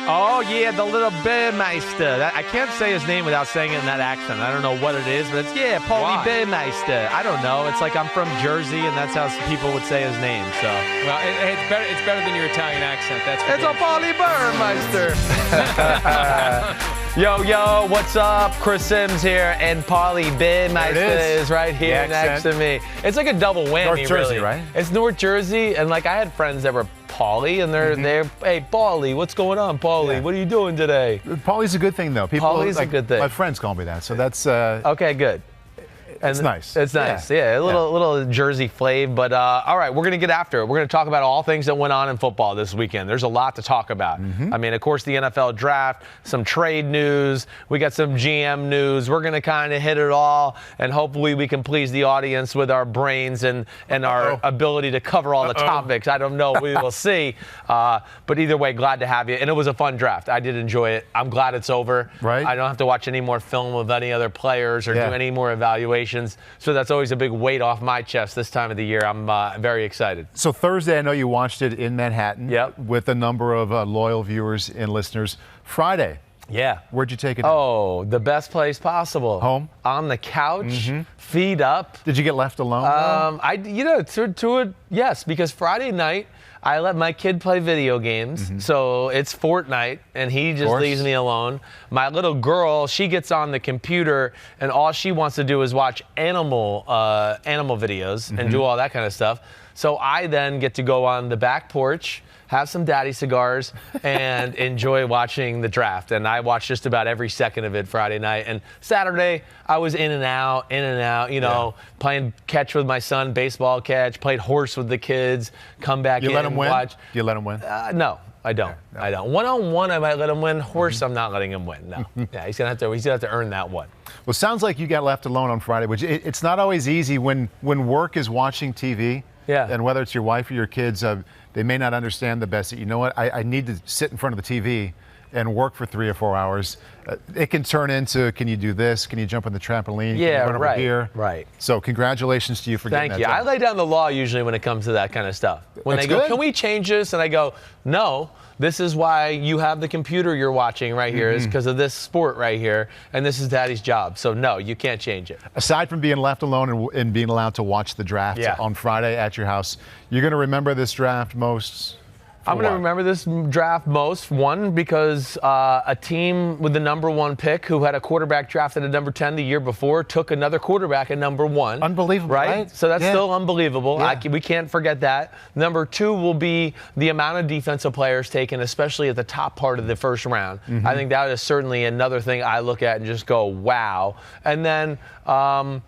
Oh, yeah, the little Burmeister. I can't say his name without saying it in that accent. I don't know what it is, but it's, Paulie Burmeister. I don't know. It's like I'm from Jersey, and that's how people would say his name. So, well, it's better than your Italian accent. It's a Paulie Burmeister. Yo, what's up? Chris Simms here, and Paulie Burmeister is right here next to me. It's like a double whammy, North Jersey, really. Right? It's North Jersey, and like I had friends that were Paulie, and they're hey, Paulie, what's going on, Paulie? Yeah. What are you doing today? Paulie's a good thing, though. Paulie's a good thing. My friends call me that, so that's okay, good. It's nice. It's nice. Yeah, a little Jersey flavor. But all right, we're going to get after it. We're going to talk about all things that went on in football this weekend. There's a lot to talk about. I mean, of course, the NFL draft, some trade news. We got some GM news. We're going to kind of hit it all, and hopefully we can please the audience with our brains and our ability to cover all the topics. I don't know. We will see. But either way, glad to have you. And it was a fun draft. I did enjoy it. I'm glad it's over. Right. I don't have to watch any more film of any other players or do any more evaluations. So that's always a big weight off my chest this time of the year. I'm very excited. So Thursday, I know you watched it in Manhattan with a number of loyal viewers and listeners. Friday. Yeah. Where'd you take it? Oh, the best place possible. Home? On the couch, feet up. Did you get left alone? Yes, because Friday night, I let my kid play video games, so it's Fortnite, and he just leaves me alone. My little girl, she gets on the computer, and all she wants to do is watch animal videos and do all that kind of stuff. So I then get to go on the back porch, have some daddy cigars, and enjoy watching the draft. And I watched just about every second of it Friday night. And Saturday, I was in and out, playing catch with my son, baseball catch, played horse with the kids, come back in and watch. Do you let him win? No, I don't. No. I don't. One-on-one, I might let him win. Horse, I'm not letting him win. No. Yeah, he's gonna have to earn that one. Well, it sounds like you got left alone on Friday, which it's not always easy when work is watching TV. Yeah. And whether it's your wife or your kids, they may not understand the best. You know what? I need to sit in front of the TV and work for 3 or 4 hours. It can turn into, can you do this? Can you jump on the trampoline? Yeah, can you run over here? Right. So congratulations to you for getting that done. Thank you. I lay down the law usually when it comes to that kind of stuff. When they go, can we change this? And I go, no. This is why you have the computer you're watching right here is because of this sport right here, and this is Daddy's job. So, no, you can't change it. Aside from being left alone and being allowed to watch the draft on Friday at your house, you're going to remember this draft most? I'm going to remember this draft most, one, because a team with the number 1 pick who had a quarterback drafted at number 10 the year before took another quarterback at number 1. Unbelievable, right? So that's still unbelievable. Yeah. We can't forget that. Number 2 will be the amount of defensive players taken, especially at the top part of the first round. I think that is certainly another thing I look at and just go, wow. And then other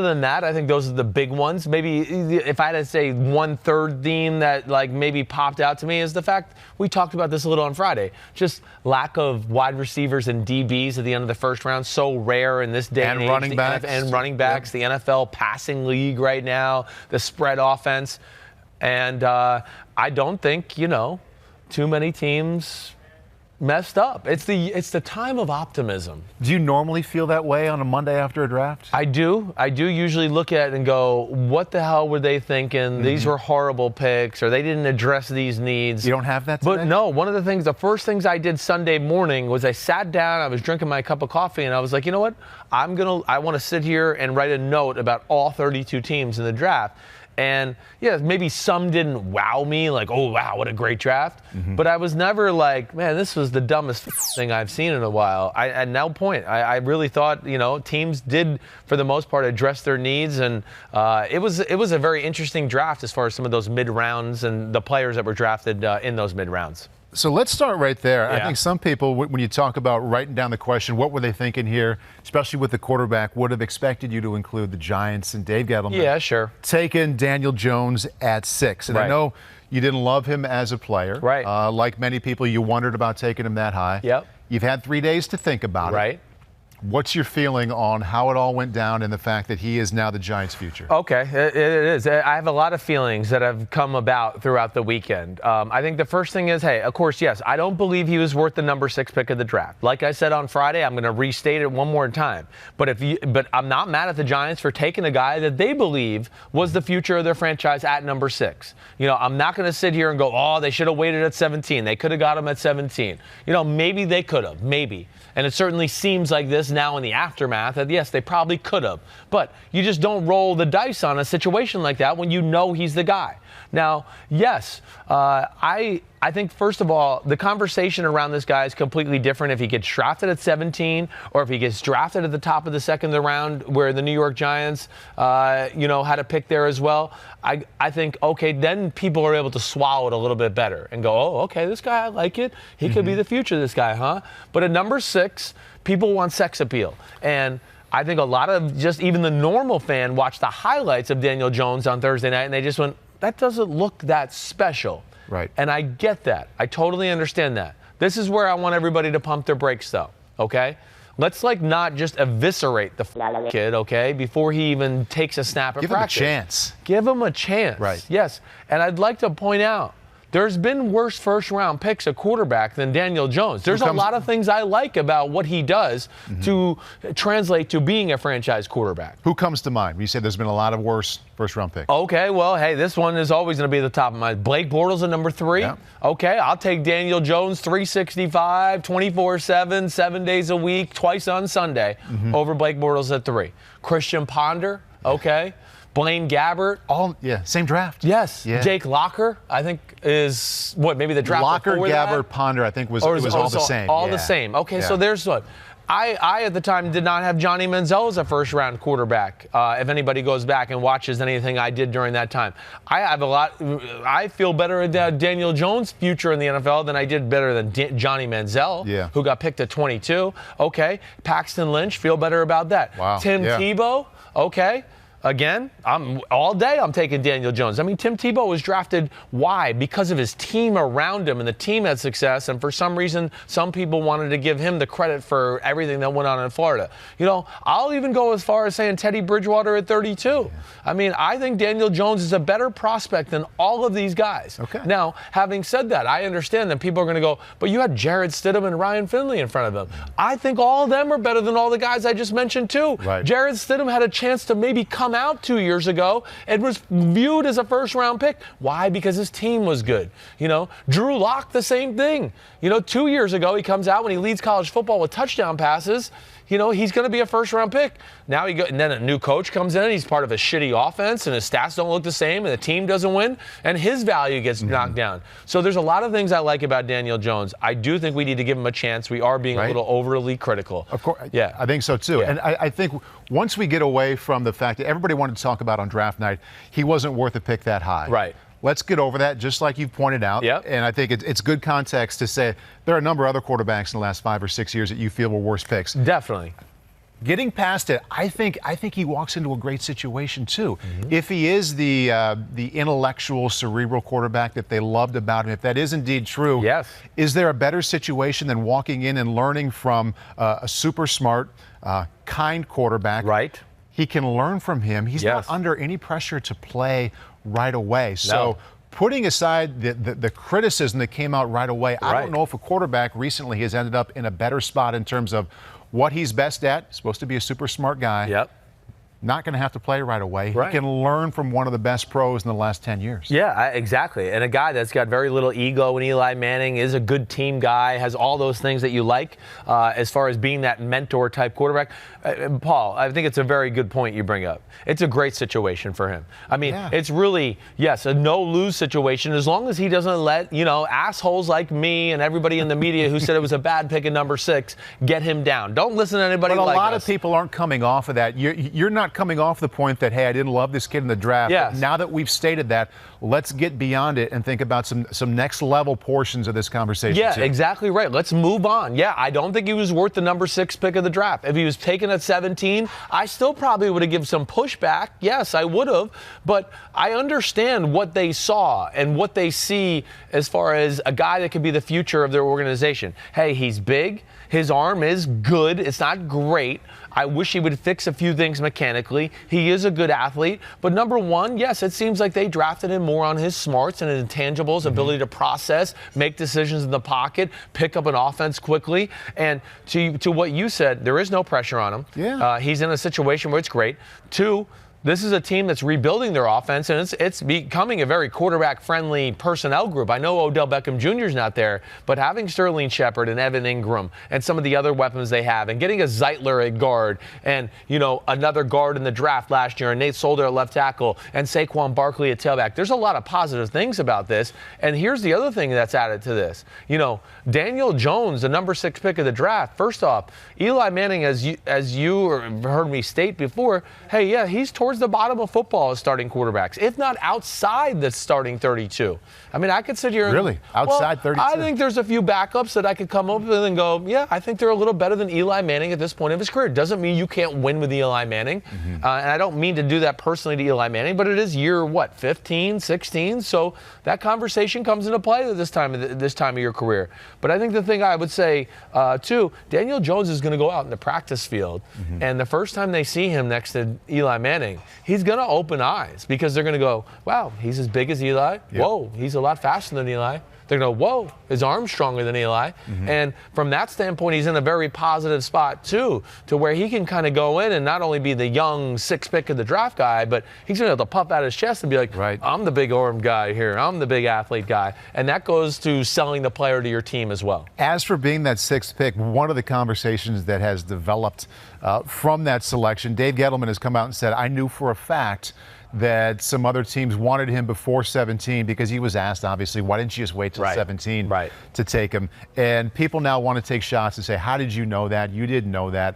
than that, I think those are the big ones. Maybe if I had to say 1/3 theme that maybe popped out to me is the fact we talked about this a little on Friday. Just lack of wide receivers and DBs at the end of the first round, so rare in this day and age. Running backs. And running backs, the NFL passing league right now, the spread offense. And I don't think, too many teams messed up. It's the time of optimism. Do you normally feel that way on a Monday after a draft? I do. I do usually look at it and go, what the hell were they thinking? These were horrible picks, or they didn't address these needs. You don't have that today? But no, the first things I did Sunday morning was I sat down, I was drinking my cup of coffee, and I was like, you know what? I want to sit here and write a note about all 32 teams in the draft. And, maybe some didn't wow me, like, oh, wow, what a great draft. But I was never like, man, this was the dumbest thing I've seen in a while. At no point. I really thought, teams did, for the most part, address their needs. And it was a very interesting draft as far as some of those mid-rounds and the players that were drafted in those mid-rounds. So let's start right there. I think some people, when you talk about writing down the question, what were they thinking here, especially with the quarterback, would have expected you to include the Giants and Dave Gettleman. Yeah, sure. Taking Daniel Jones at 6. And I know you didn't love him as a player. Right. Like many people, you wondered about taking him that high. Yep. You've had 3 days to think about it. Right. What's your feeling on how it all went down and the fact that he is now the Giants' future? Okay, it is. I have a lot of feelings that have come about throughout the weekend. I think the first thing is, hey, of course, yes, I don't believe he was worth the number 6 pick of the draft. Like I said on Friday, I'm going to restate it one more time. But I'm not mad at the Giants for taking a guy that they believe was the future of their franchise at number 6. I'm not going to sit here and go, oh, they should have waited at 17. They could have got him at 17. Maybe they could have, maybe. And it certainly seems like this now in the aftermath that, yes, they probably could have. But you just don't roll the dice on a situation like that when you know he's the guy. Now, yes, I think, first of all, the conversation around this guy is completely different if he gets drafted at 17 or if he gets drafted at the top of the second round where the New York Giants, had a pick there as well. I think, okay, then people are able to swallow it a little bit better and go, oh, okay, this guy, I like it. He could be the future of this guy, huh? But at number 6, people want sex appeal. And I think a lot of just even the normal fan watched the highlights of Daniel Jones on Thursday night and they just went, that doesn't look that special. Right. And I get that. I totally understand that. This is where I want everybody to pump their brakes, though, okay? Let's, not just eviscerate the kid, okay, before he even takes a snap at practice. Give him a chance. Give him a chance. Right. Yes. And I'd like to point out, there's been worse first-round picks at quarterback than Daniel Jones. There's a lot of things I like about what he does to translate to being a franchise quarterback. Who comes to mind? You said there's been a lot of worse first-round picks. Okay, well, hey, this one is always going to be at the top of my. Blake Bortles at number 3. Yeah. Okay, I'll take Daniel Jones 365, 24/7, 7 days a week, twice on Sunday, over Blake Bortles at 3. Christian Ponder, okay. Blaine Gabbert. Same draft. Yes. Yeah. Jake Locker, I think, is maybe the draft Locker, before Gabbert, that? Ponder, I think was all the same. All the same. Okay, so there's what. I at the time did not have Johnny Manziel as a first-round quarterback. If anybody goes back and watches anything I did during that time, I feel better about Daniel Jones' future in the NFL than I did better than Johnny Manziel, who got picked at 22. Okay, Paxton Lynch, feel better about that. Wow. Tim Tebow, okay. Again, I'm taking Daniel Jones. I mean, Tim Tebow was drafted. Why? Because of his team around him, and the team had success. And for some reason, some people wanted to give him the credit for everything that went on in Florida. I'll even go as far as saying Teddy Bridgewater at 32. I mean, I think Daniel Jones is a better prospect than all of these guys. Okay. Now, having said that, I understand that people are going to go, but you had Jared Stidham and Ryan Finley in front of them. I think all of them are better than all the guys I just mentioned too. Right. Jared Stidham had a chance to maybe come out 2 years ago and was viewed as a first-round pick. Why? Because his team was good. Drew Locke, the same thing. 2 years ago, he comes out when he leads college football with touchdown passes. He's going to be a first-round pick. Now and then a new coach comes in, and he's part of a shitty offense, and his stats don't look the same, and the team doesn't win, and his value gets knocked down. So there's a lot of things I like about Daniel Jones. I do think we need to give him a chance. We are being a little overly critical. Of course. Yeah. I think so, too. Yeah. And I think once we get away from the fact that everybody wanted to talk about on draft night, he wasn't worth a pick that high. Right. Let's get over that, just like you've pointed out. Yep. And I think it's good context to say there are a number of other quarterbacks in the last 5 or 6 years that you feel were worse picks. Definitely. Getting past it, I think he walks into a great situation too. If he is the intellectual, cerebral quarterback that they loved about him, if that is indeed true, yes. Is there a better situation than walking in and learning from a super smart, kind quarterback? Right. He can learn from him. He's not under any pressure to play right away. So putting aside the criticism that came out right away, I don't know if a quarterback recently has ended up in a better spot in terms of what he's best at. Supposed to be a super smart guy. Yep. Not going to have to play right away. Right. He can learn from one of the best pros in the last 10 years. Yeah, exactly. And a guy that's got very little ego, and Eli Manning is a good team guy, has all those things that you like as far as being that mentor type quarterback. Paul, I think it's a very good point you bring up. It's a great situation for him. I mean, it's really, yes, a no-lose situation as long as he doesn't let, assholes like me and everybody in the media who said it was a bad pick at number 6 get him down. Don't listen to anybody like us. But a lot of people aren't coming off of that. You're not not coming off the point that, hey, I didn't love this kid in the draft. Yes. But now that we've stated that, let's get beyond it and think about some next level portions of this conversation. Yeah, too. exactly right. Let's move on. Yeah, I don't think he was worth the number 6 pick of the draft. If he was taken at 17, I still probably would have given some pushback. Yes, I would have. But I understand what they saw and what they see as far as a guy that could be the future of their organization. Hey, he's big. His arm is good. It's not great. I wish he would fix a few things mechanically. He is a good athlete. But number one, yes, it seems like they drafted him more on his smarts and his intangibles, ability to process, make decisions in the pocket, pick up an offense quickly. And to what you said, there is no pressure on him. Yeah. He's in a situation where it's great. 2, this is a team that's rebuilding their offense, and it's becoming a very quarterback-friendly personnel group. I know Odell Beckham Jr. is not there, but having Sterling Shepard and Evan Ingram and some of the other weapons they have, and getting a Zeitler at guard, and another guard in the draft last year, and Nate Solder at left tackle, and Saquon Barkley at tailback. There's a lot of positive things about this, and here's the other thing that's added to this. Daniel Jones, the number 6 pick of the draft. First off, Eli Manning, as you heard me state before, hey, yeah, he's towards the bottom of football as starting quarterbacks, if not outside the starting 32. I mean, I could sit here and... Really? Outside 32? I think there's a few backups that I could come up with and go, yeah, I think they're a little better than Eli Manning at this point of his career. Doesn't mean you can't win with Eli Manning. And I don't mean to do that personally to Eli Manning, but it is year, 15, 16? So that conversation comes into play at this time of your career. But I think the thing I would say, too, Daniel Jones is going to go out in the practice field, and the first time they see him next to Eli Manning, he's going to open eyes because they're going to go, wow, he's as big as Eli. Yep. Whoa, he's a lot faster than Eli. They're going to go, whoa, his arm's stronger than Eli. And from that standpoint, he's in a very positive spot, too, to where he can kind of go in and not only be the young 6 pick of the draft guy, but he's going to have to puff out his chest and be like, right, I'm the big arm guy here. I'm the big athlete guy. And that goes to selling the player to your team as well. As for being that 6th pick, one of the conversations that has developed from that selection, Dave Gettleman has come out and said, I knew for a fact that some other teams wanted him before 17 because he was asked, obviously, why didn't you just wait till 17 to take him? And people now want to take shots and say, how did you know that? You didn't know that.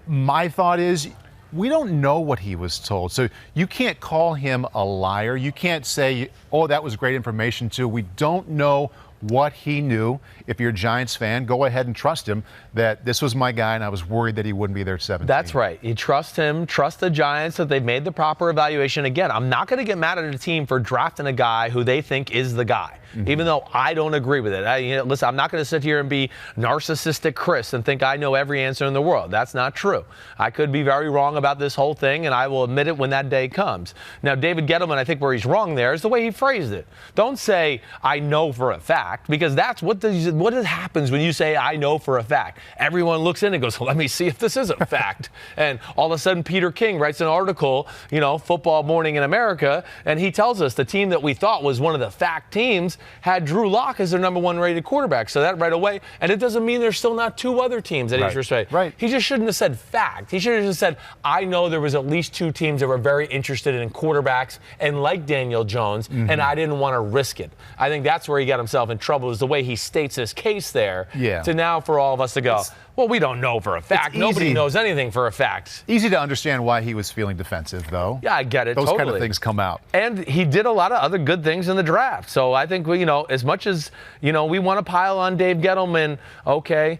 My thought is, we don't know what he was told. So you can't call him a liar. You can't say, oh, that was great information, too. We don't know what he knew. If you're a Giants fan, go ahead and trust him that this was my guy and I was worried that he wouldn't be there at 17. That's right. You trust him, trust the Giants that they've made the proper evaluation. Again, I'm not going to get mad at a team for drafting a guy who they think is the guy, even though I don't agree with it. Listen, I'm not going to sit here and be narcissistic Chris and think I know every answer in the world. That's not true. I could be very wrong about this whole thing, and I will admit it when that day comes. Now, David Gettleman, I think where he's wrong there is the way he phrased it. Don't say, I know for a fact, because that's what happens when you say, I know for a fact. Everyone looks in and goes, let me see if this is a fact. And all of a sudden, Peter King writes an article, Football Morning in America, and he tells us the team that we thought was one of the fact teams had Drew Locke as their number 1 rated quarterback. So that right away, and it doesn't mean there's still not 2 other teams that he's respected. Right. He just shouldn't have said fact. He should have just said, I know there was at least 2 teams that were very interested in quarterbacks and like Daniel Jones, and I didn't want to risk it. I think that's where he got himself in trouble, is the way he states his case there. Yeah. To now for all of us to go, well, we don't know for a fact. Nobody knows anything for a fact. Easy to understand why he was feeling defensive, though. Yeah, I get it. Those totally. kind of things come out. And he did a lot of other good things in the draft. So I think, as much as, we want to pile on Dave Gettleman, okay,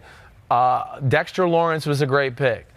Dexter Lawrence was a great pick.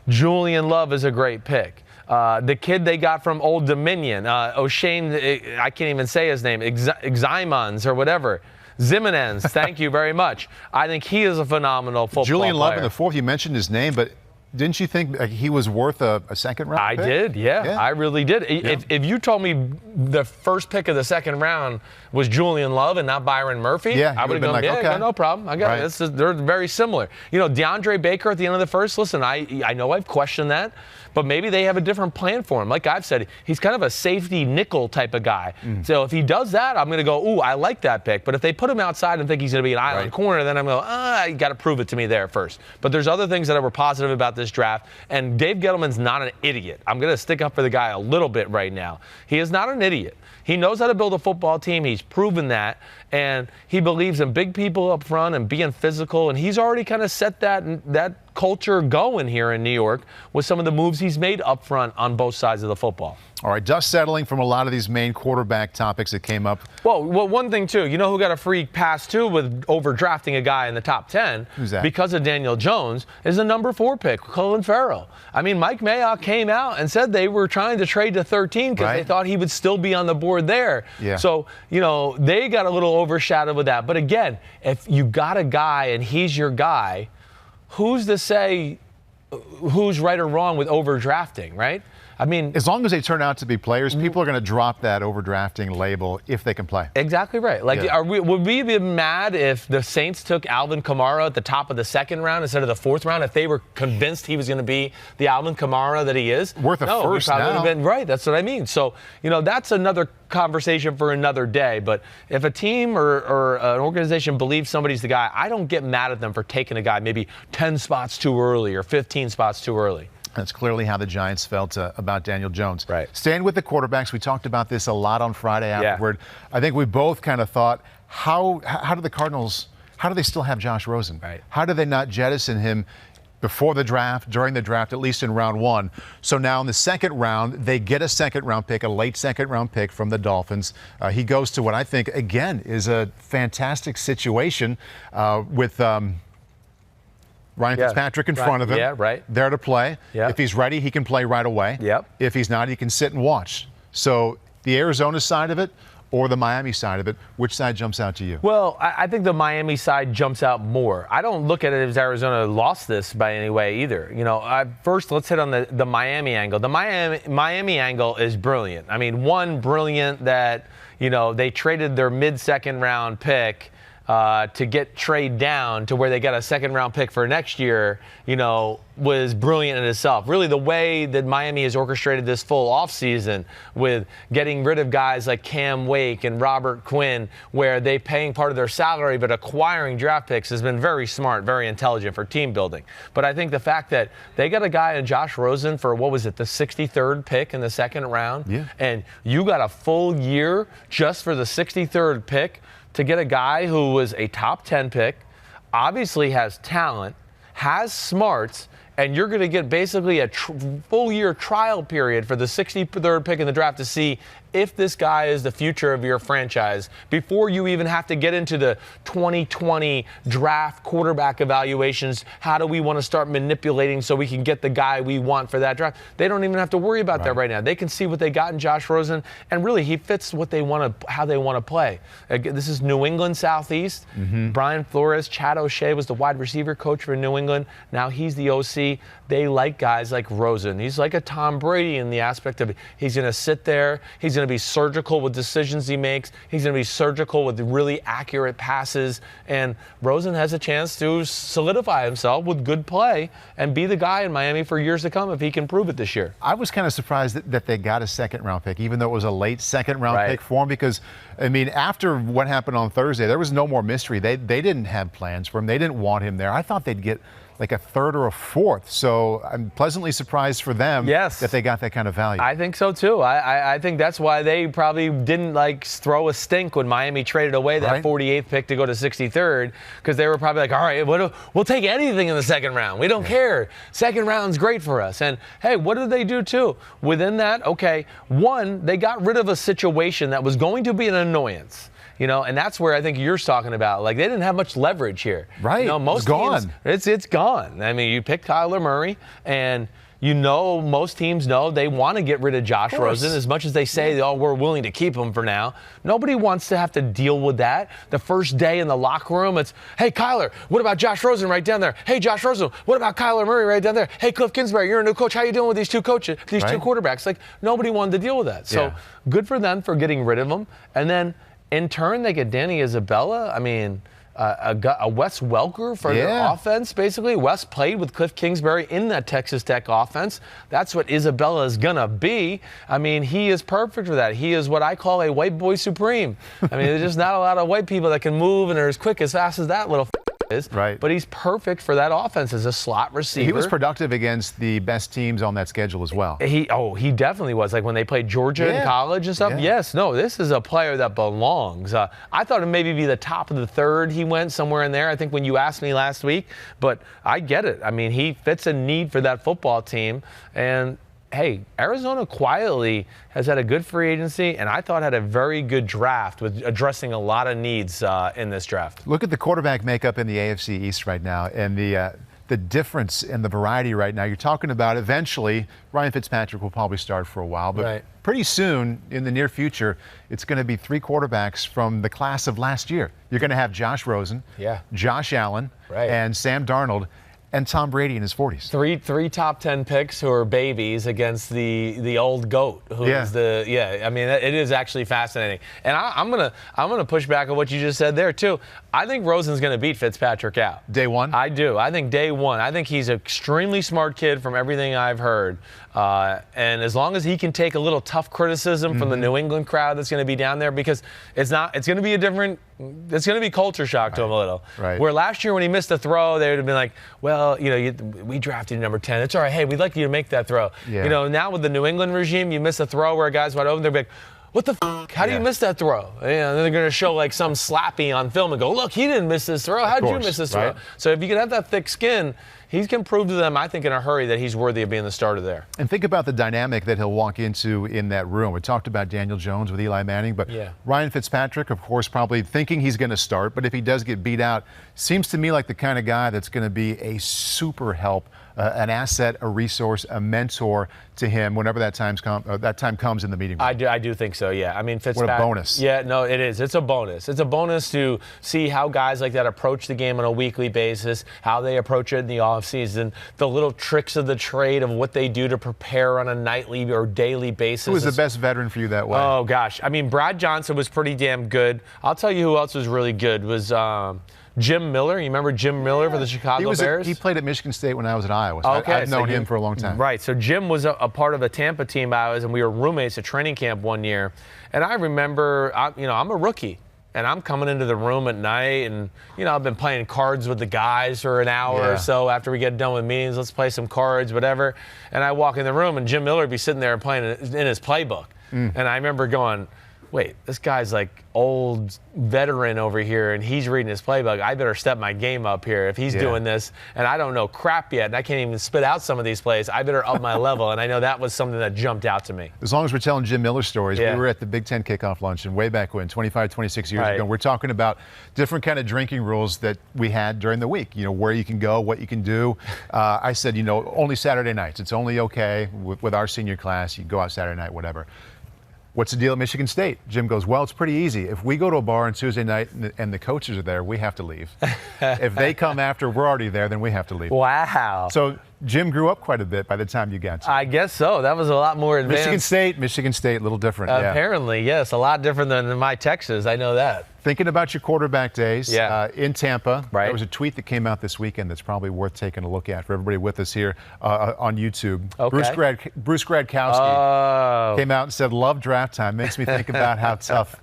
Julian Love is a great pick. The kid they got from Old Dominion, O'Shane, I can't even say his name, Eximons or whatever. Zimenez, thank you very much. I think he is a phenomenal football player. Julian Love in the 4th, you mentioned his name, but didn't you think he was worth a second-round pick? I did, yeah. I really did. Yeah. If you told me the first pick of the 2nd round was Julian Love and not Byron Murphy, I would have gone, okay. No problem. I got it. They're very similar. DeAndre Baker at the end of the 1st, listen, I know I've questioned that, but maybe they have a different plan for him. Like I've said, he's kind of a safety nickel type of guy. So if he does that, I'm going to go, ooh, I like that pick. But if they put him outside and think he's going to be an island corner, then I'm going to go, you got to prove it to me there first. But there's other things that were positive about this draft. And Dave Gettleman's not an idiot. I'm going to stick up for the guy a little bit right now. He is not an idiot. He knows how to build a football team. He's proven that. And he believes in big people up front and being physical. And he's already kind of set that culture going here in New York with some of the moves he's made up front on both sides of the football. All right, dust settling from a lot of these main quarterback topics that came up. Well, one thing, too, you know who got a free pass, too, with overdrafting a guy in the top 10? Who's that? Because of Daniel Jones, is the number 4 pick, Colin Farrell. I mean, Mike Mayock came out and said they were trying to trade to 13 because they thought he would still be on the board there. Yeah. So, you know, they got a little overshadowed with that. But again, if you got a guy and he's your guy, who's to say who's right or wrong with overdrafting, right? I mean, as long as they turn out to be players, people are going to drop that overdrafting label if they can play. Exactly right. Like, would we be mad if the Saints took Alvin Kamara at the top of the 2nd round instead of the 4th round if they were convinced he was going to be the Alvin Kamara that he is? Worth a first we probably now. would have been right. That's what I mean. So, you know, that's another conversation for another day. But if a team or an organization believes somebody's the guy, I don't get mad at them for taking a guy maybe 10 spots too early or 15 spots too early. That's clearly how the Giants felt about Daniel Jones. Right. Staying with the quarterbacks, we talked about this a lot on Friday afterward. I think we both kind of thought, how do the Cardinals, how do they still have Josh Rosen? Right. How do they not jettison him before the draft, during the draft, at least in round 1? So now in the 2nd round, they get a 2nd round pick, a late 2nd round pick from the Dolphins. He goes to what I think, again, is a fantastic situation with Ryan Fitzpatrick in front of him. Yeah, right. There to play. Yeah. If he's ready, he can play right away. Yep. If he's not, he can sit and watch. So the Arizona side of it or the Miami side of it, which side jumps out to you? Well, I think the Miami side jumps out more. I don't look at it as Arizona lost this by any way either. You know, first let's hit on the Miami angle. The Miami angle is brilliant. I mean, one, brilliant that, you know, they traded their mid-2nd round pick to get trade down to where they got a 2nd round pick for next year, you know, was brilliant in itself. Really, the way that Miami has orchestrated this full offseason with getting rid of guys like Cam Wake and Robert Quinn, where they paying part of their salary but acquiring draft picks has been very smart, very intelligent for team building. But I think the fact that they got a guy in Josh Rosen for, what was it, the 63rd pick in the 2nd round, and you got a full year just for the 63rd pick to get a guy who was a top 10 pick, obviously has talent, has smarts, and you're going to get basically a full year trial period for the 63rd pick in the draft to see if this guy is the future of your franchise before you even have to get into the 2020 draft quarterback evaluations. How do we want to start manipulating so we can get the guy we want for that draft? They don't even have to worry about that right now. They can see what they got in Josh Rosen, and really he fits what they want to, how they want to play. This is New England Southeast. Brian Flores, Chad O'Shea was the wide receiver coach for New England. Now he's the OC. They like guys like Rosen. He's like a Tom Brady in the aspect of he's going to sit there. He's going to be surgical with decisions he makes. He's going to be surgical with really accurate passes. And Rosen has a chance to solidify himself with good play and be the guy in Miami for years to come if he can prove it this year. I was kind of surprised that they got a 2nd round pick, even though it was a late 2nd round pick for him, because, I mean, after what happened on Thursday, there was no more mystery. They didn't have plans for him. They didn't want him there. I thought they'd get like a 3rd or a 4th. So I'm pleasantly surprised for them that they got that kind of value. I think so, too. I think that's why they probably didn't, like, throw a stink when Miami traded away that 48th pick to go to 63rd, because they were probably like, all right, we'll take anything in the 2nd round. We don't care. 2nd round's great for us. And, hey, what did they do, too? Within that, okay, one, they got rid of a situation that was going to be an annoyance. You know, and that's where I think you're talking about. Like, they didn't have much leverage here. Right. You know, most it's gone. Teams, it's gone. I mean, you pick Kyler Murray, and you know most teams know they want to get rid of Josh Rosen as much as they say, oh, we're willing to keep him for now. Nobody wants to have to deal with that. The first day in the locker room, it's, hey, Kyler, what about Josh Rosen right down there? Hey, Josh Rosen, what about Kyler Murray right down there? Hey, Cliff Kingsbury, you're a new coach. How you doing with these two coaches, these two quarterbacks? Like, nobody wanted to deal with that. So good for them for getting rid of them. And then, in turn, they get Danny Isabella. I mean, a Wes Welker for their offense, basically. Wes played with Cliff Kingsbury in that Texas Tech offense. That's what Isabella is going to be. I mean, he is perfect for that. He is what I call a white boy supreme. I mean, there's just not a lot of white people that can move and are as quick, as fast as that little is. Right. But he's perfect for that offense as a slot receiver. He was productive against the best teams on that schedule as well. He definitely was. Like when they played Georgia in college and stuff. Yeah. Yes, no, this is a player that belongs. I thought it maybe be the top of the third. He went somewhere in there, I think, when you asked me last week. But I get it. I mean, he fits a need for that football team. And hey, Arizona quietly has had a good free agency, and I thought had a very good draft with addressing a lot of needs in this draft. Look at the quarterback makeup in the AFC East right now, and the difference in the variety right now. You're talking about eventually Ryan Fitzpatrick will probably start for a while, but pretty soon in the near future, it's going to be 3 quarterbacks from the class of last year. You're going to have Josh Rosen, Josh Allen, and Sam Darnold, and Tom Brady in his 40s. Three top 10 picks who are babies against the old goat. Who is I mean, it is actually fascinating. And I'm gonna push back on what you just said there too. I think Rosen's gonna beat Fitzpatrick out. Day one? I do. I think day one. I think he's an extremely smart kid from everything I've heard. And as long as he can take a little tough criticism from the New England crowd that's going to be down there, because it's going to be culture shock to him a little. Right. Where last year when he missed a throw, they would have been like, well, we drafted you number 10. It's all right. Hey, we'd like you to make that throw. Yeah. Now with the New England regime, you miss a throw where a guy's wide open, they're like, what the f***? How do you miss that throw? And then they're going to show like some slappy on film and go, look, he didn't miss this throw. How'd you miss this throw? So if you can have that thick skin, he can prove to them, I think, in a hurry that he's worthy of being the starter there. And think about the dynamic that he'll walk into in that room. We talked about Daniel Jones with Eli Manning, but Ryan Fitzpatrick, of course, probably thinking he's going to start, but if he does get beat out, seems to me like the kind of guy that's going to be a super help, an asset, a resource, a mentor to him whenever that time comes in the meeting room. I do think so, yeah. I mean, Fitzpatrick. What a bonus. Yeah, no, it is. It's a bonus. It's a bonus to see how guys like that approach the game on a weekly basis, how they approach it in the offseason, the little tricks of the trade of what they do to prepare on a nightly or daily basis. Who was the best veteran for you that way? Oh, gosh. I mean, Brad Johnson was pretty damn good. I'll tell you who else was really good was Jim Miller. You remember Jim Miller for the Chicago Bears? He played at Michigan State when I was at Iowa. So I've known him for a long time. Right. So Jim was a part of a Tampa team I was, and we were roommates at training camp one year. And I remember, I'm a rookie. And I'm coming into the room at night, and, I've been playing cards with the guys for an hour or so after we get done with meetings. Let's play some cards, whatever. And I walk in the room, and Jim Miller would be sitting there playing in his playbook. And I remember going, wait, this guy's like old veteran over here, and he's reading his playbook. I better step my game up here if he's doing this, and I don't know crap yet, and I can't even spit out some of these plays. I better up my level, and I know that was something that jumped out to me. As long as we're telling Jim Miller stories, we were at the Big Ten kickoff luncheon way back when, 25, 26 years ago. We're talking about different kind of drinking rules that we had during the week, where you can go, what you can do. I said, only Saturday nights. It's only okay with our senior class. You can go out Saturday night, whatever. What's the deal at Michigan State? Jim goes, well, it's pretty easy. If we go to a bar on Tuesday night and the coaches are there, we have to leave. If they come after we're already there, then we have to leave. Wow. So Jim grew up quite a bit by the time you got to. I guess so. That was a lot more advanced. Michigan State, a little different. Apparently, yes. A lot different than my Texas. I know that. Thinking about your quarterback days in Tampa, there was a tweet that came out this weekend that's probably worth taking a look at for everybody with us here on YouTube. Okay. Bruce Gradkowski came out and said, love draft time. Makes me think about how tough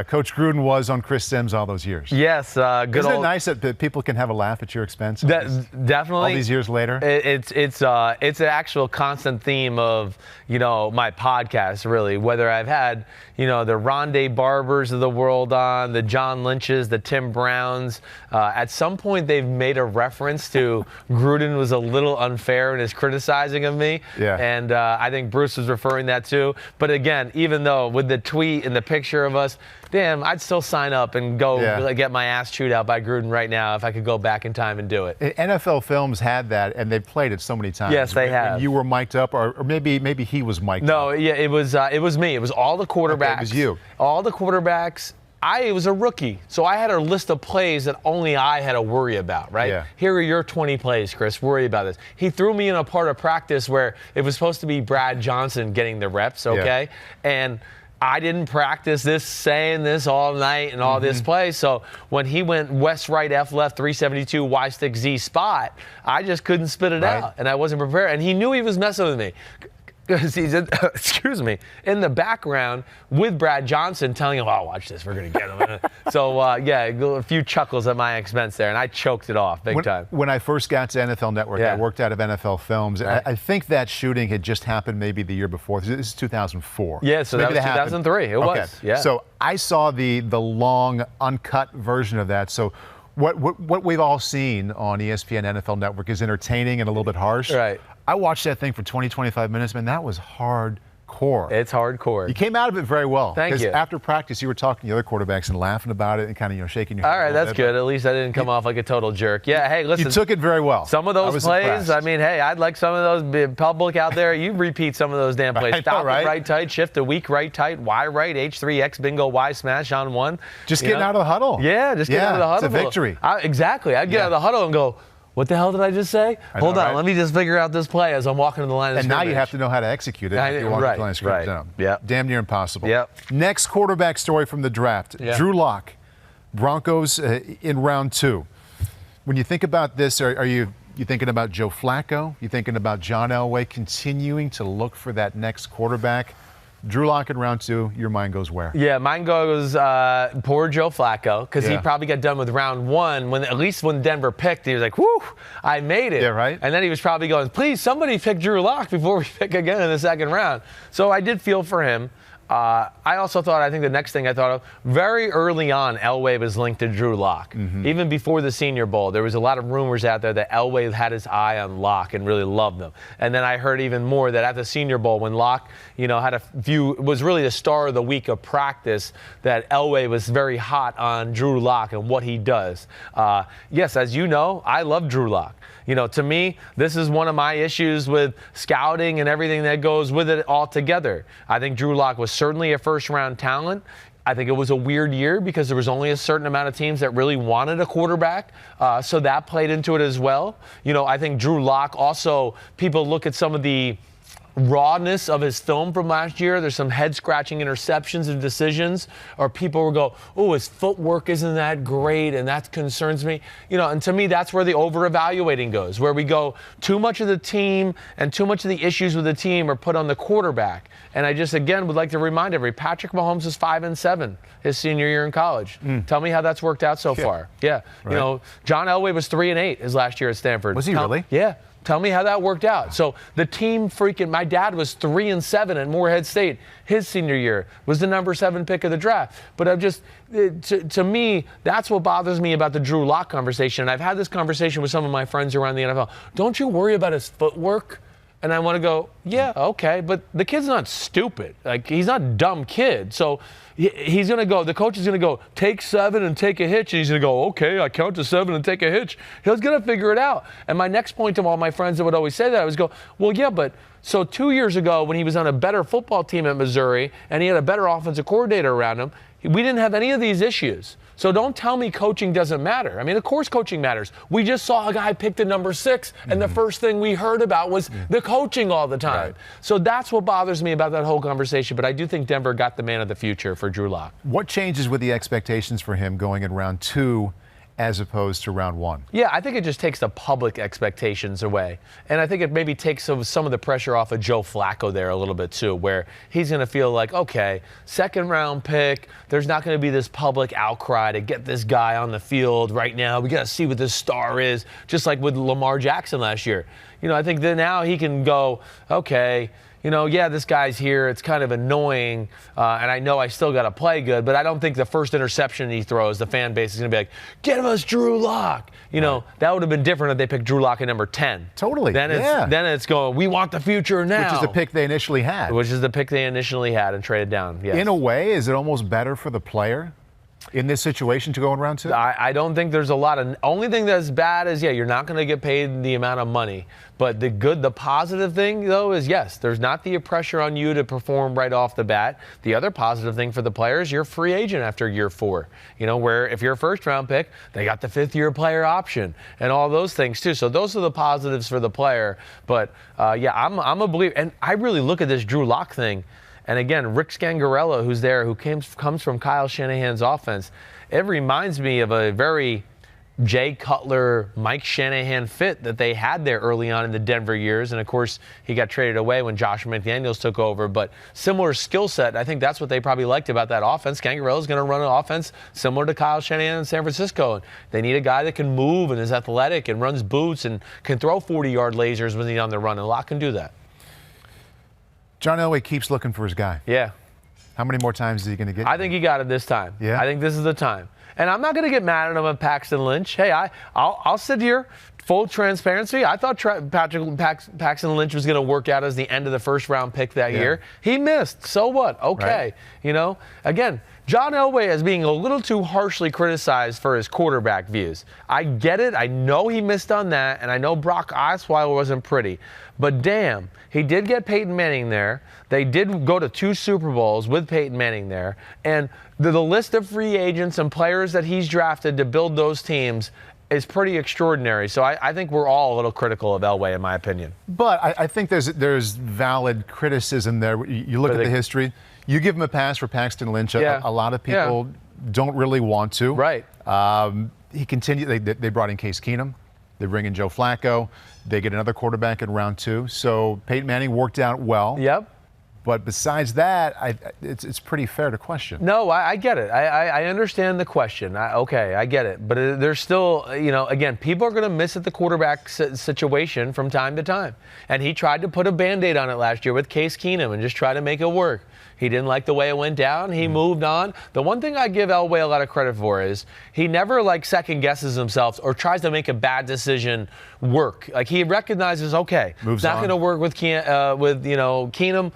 Coach Gruden was on Chris Simms all those years. Yes, good. Isn't it nice that people can have a laugh at your expense? Definitely. All these years later. It's an actual constant theme of my podcast, really. Whether I've had the Rondé Barbers of the world on, the John Lynches, the Tim Browns. At some point, they've made a reference to Gruden was a little unfair in his criticizing of me. Yeah. And I think Bruce was referring that too. But again, even though with the tweet and the picture of us, damn, I'd still sign up and go get my ass chewed out by Gruden right now if I could go back in time and do it. NFL Films had that, and they've played it so many times. Yes, they have. And you were mic'd up, or maybe he was mic'd up. No, yeah, it was me. It was all the quarterbacks. Okay, it was you. All the quarterbacks. I was a rookie, so I had a list of plays that only I had to worry about, right? Yeah. Here are your 20 plays, Chris. Worry about this. He threw me in a part of practice where it was supposed to be Brad Johnson getting the reps, okay? Yeah. And I didn't practice this, saying this all night and all this play. So when he went West, right, F, left, 372, Y, stick, Z spot, I just couldn't spit it out. And I wasn't prepared. And he knew he was messing with me. because he's in, excuse me, in the background with Brad Johnson telling him, "Oh, watch this, we're gonna get him." So yeah, a few chuckles at my expense there, and I choked it off big time. When I first got to NFL Network, I worked out of NFL Films. Right. I think that shooting had just happened maybe the year before. This is 2004. Yeah, so that was 2003. It was. Yeah. So I saw the long uncut version of that. So what we've all seen on ESPN NFL Network is entertaining and a little bit harsh. Right. I watched that thing for 20, 25 minutes, man. That was hardcore. It's hardcore. You came out of it very well. Thank you. Because after practice, you were talking to the other quarterbacks and laughing about it and kind of, shaking your head. All right, that's good. At least I didn't come off like a total jerk. Yeah, hey, listen. You took it very well. Some of those plays, impressed. I mean, hey, I'd like some of those public out there. You repeat some of those damn plays. Stop it right tight, shift to weak right tight, Y right, H3X bingo, Y smash on one. Just getting out of the huddle. Yeah, just getting out of the huddle. It's a victory. Exactly. I'd get out of the huddle and go, what the hell did I just say? Hold on, let me just figure out this play as I'm walking to the line of scrimmage. And now you have to know how to execute it if you're walking to the line of scrimmage down. Yep. Damn near impossible. Yep. Next quarterback story from the draft. Drew Locke, Broncos in round 2. When you think about this, are you thinking about Joe Flacco? You thinking about John Elway continuing to look for that next quarterback? Drew Locke in round 2, your mind goes where? Yeah, mine goes poor Joe Flacco, because he probably got done with round 1, at least when Denver picked, he was like, whew, I made it. Yeah, right. And then he was probably going, please, somebody pick Drew Locke before we pick again in the second round. So I did feel for him. I think the next thing I thought of, very early on, Elway was linked to Drew Locke. Even before the Senior Bowl, there was a lot of rumors out there that Elway had his eye on Locke and really loved him. And then I heard even more that at the Senior Bowl, when Locke, was really the star of the week of practice, that Elway was very hot on Drew Locke and what he does. Yes, as you know, I love Drew Locke. To me, this is one of my issues with scouting and everything that goes with it all together. I think Drew Locke was certainly a first-round talent. I think it was a weird year because there was only a certain amount of teams that really wanted a quarterback, so that played into it as well. I think Drew Locke also, people look at some of the rawness of his film from last year. There's some head-scratching interceptions and decisions, or people will go, oh, his footwork isn't that great, and that concerns me. And to me, that's where the over-evaluating goes, where we go, too much of the team and too much of the issues with the team are put on the quarterback. And I just, again, would like to remind everybody, Patrick Mahomes is 5-7 his senior year in college. Tell me how that's worked out so far. Yeah. Right. John Elway was 3-8 his last year at Stanford. Was he really? Yeah. Tell me how that worked out. So the team my dad was 3-7 at Morehead State. His senior year was the number 7 pick of the draft. But to me, that's what bothers me about the Drew Locke conversation. And I've had this conversation with some of my friends around the NFL. Don't you worry about his footwork? And I want to go, yeah, okay, but the kid's not stupid. Like, he's not a dumb kid. So he's going to go, the coach is going to go, take 7 and take a hitch. And he's going to go, okay, I count to 7 and take a hitch. He's going to figure it out. And my next point to all my friends that would always say that, I was go, well, yeah, but so 2 years ago when he was on a better football team at Missouri and he had a better offensive coordinator around him, we didn't have any of these issues. So don't tell me coaching doesn't matter. I mean, of course coaching matters. We just saw a guy pick the number 6, and the first thing we heard about was the coaching all the time. Right. So that's what bothers me about that whole conversation. But I do think Denver got the man of the future for Drew Locke. What changes with the expectations for him going in round 2 as opposed to round 1? Yeah, I think it just takes the public expectations away. And I think it maybe takes some of the pressure off of Joe Flacco there a little bit too, where he's going to feel like, okay, second round pick, there's not going to be this public outcry to get this guy on the field right now. We got to see what this star is, just like with Lamar Jackson last year. I think that now he can go, okay, yeah, this guy's here. It's kind of annoying, and I know I still got to play good, but I don't think the first interception he throws, the fan base is going to be like, get us Drew Locke. That would have been different if they picked Drew Locke at number 10. Totally. Then it's going, we want the future now. Which is the pick they initially had. And traded down, yes. In a way, is it almost better for the player in this situation to go in round 2? I don't think there's a lot of. Only thing that's bad is, you're not going to get paid the amount of money. But the positive thing, though, is yes, there's not the pressure on you to perform right off the bat. The other positive thing for the players, you're a free agent after year 4. Where if you're a first-round pick, they got the 5th-year player option and all those things, too. So those are the positives for the player. But, I'm a believer. And I really look at this Drew Locke thing. And again, Rick Scangarello, who's there, who comes from Kyle Shanahan's offense, it reminds me of a very Jay Cutler, Mike Shanahan fit that they had there early on in the Denver years. And, of course, he got traded away when Josh McDaniels took over. But similar skill set, I think that's what they probably liked about that offense. Gangarella's going to run an offense similar to Kyle Shanahan in San Francisco. And they need a guy that can move and is athletic and runs boots and can throw 40-yard lasers when he's on the run. And Locke can do that. John Elway keeps looking for his guy. Yeah. How many more times is he going to get? I think he got it this time. Yeah. I think this is the time. And I'm not going to get mad at him at Paxton Lynch. Hey, I'll sit here, full transparency. I thought Paxton Lynch was going to work out as the end of the first-round pick that year. He missed. So what? Okay. Right. Again, John Elway is being a little too harshly criticized for his quarterback views. I get it. I know he missed on that, and I know Brock Osweiler wasn't pretty. But damn, he did get Peyton Manning there. They did go to 2 Super Bowls with Peyton Manning there. And the list of free agents and players that he's drafted to build those teams is pretty extraordinary. So I think we're all a little critical of Elway, in my opinion. But I think there's valid criticism there. You look at the history. You give him a pass for Paxton Lynch. A lot of people don't really want to. Right. He continued. They brought in Case Keenum. They bring in Joe Flacco. They get another quarterback in round 2. So Peyton Manning worked out well. Yep. But besides that, it's pretty fair to question. No, I get it. I understand the question. I get it. But there's still, again, people are going to miss at the quarterback situation from time to time. And he tried to put a Band-Aid on it last year with Case Keenum and just try to make it work. He didn't like the way it went down. He moved on. The one thing I give Elway a lot of credit for is he never second guesses himself or tries to make a bad decision work. He recognizes, okay, it's not going to work with Keenum.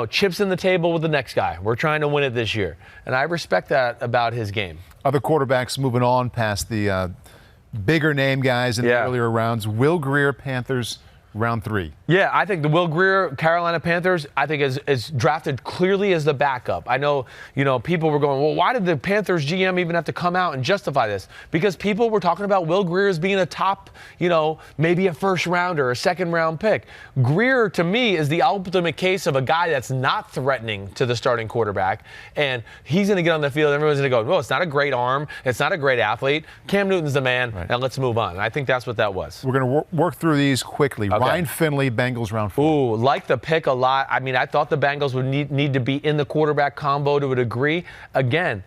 Chips in the table with the next guy. We're trying to win it this year, and I respect that about his game. Other quarterbacks moving on past the bigger name guys in the earlier rounds. Will Grier, Panthers. Round 3. Yeah, I think the Will Grier, Carolina Panthers, I think is drafted clearly as the backup. I know, people were going, well, why did the Panthers GM even have to come out and justify this? Because people were talking about Will Grier as being a top, maybe a first rounder, a second round pick. Grier, to me, is the ultimate case of a guy that's not threatening to the starting quarterback. And he's going to get on the field. Everyone's going to go, well, it's not a great arm. It's not a great athlete. Cam Newton's the man. Right. And let's move on. And I think that's what that was. We're going to work through these quickly. Okay. Ryan Finley, Bengals round 4. Ooh, like the pick a lot. I mean, I thought the Bengals would need to be in the quarterback combo to a degree. Again,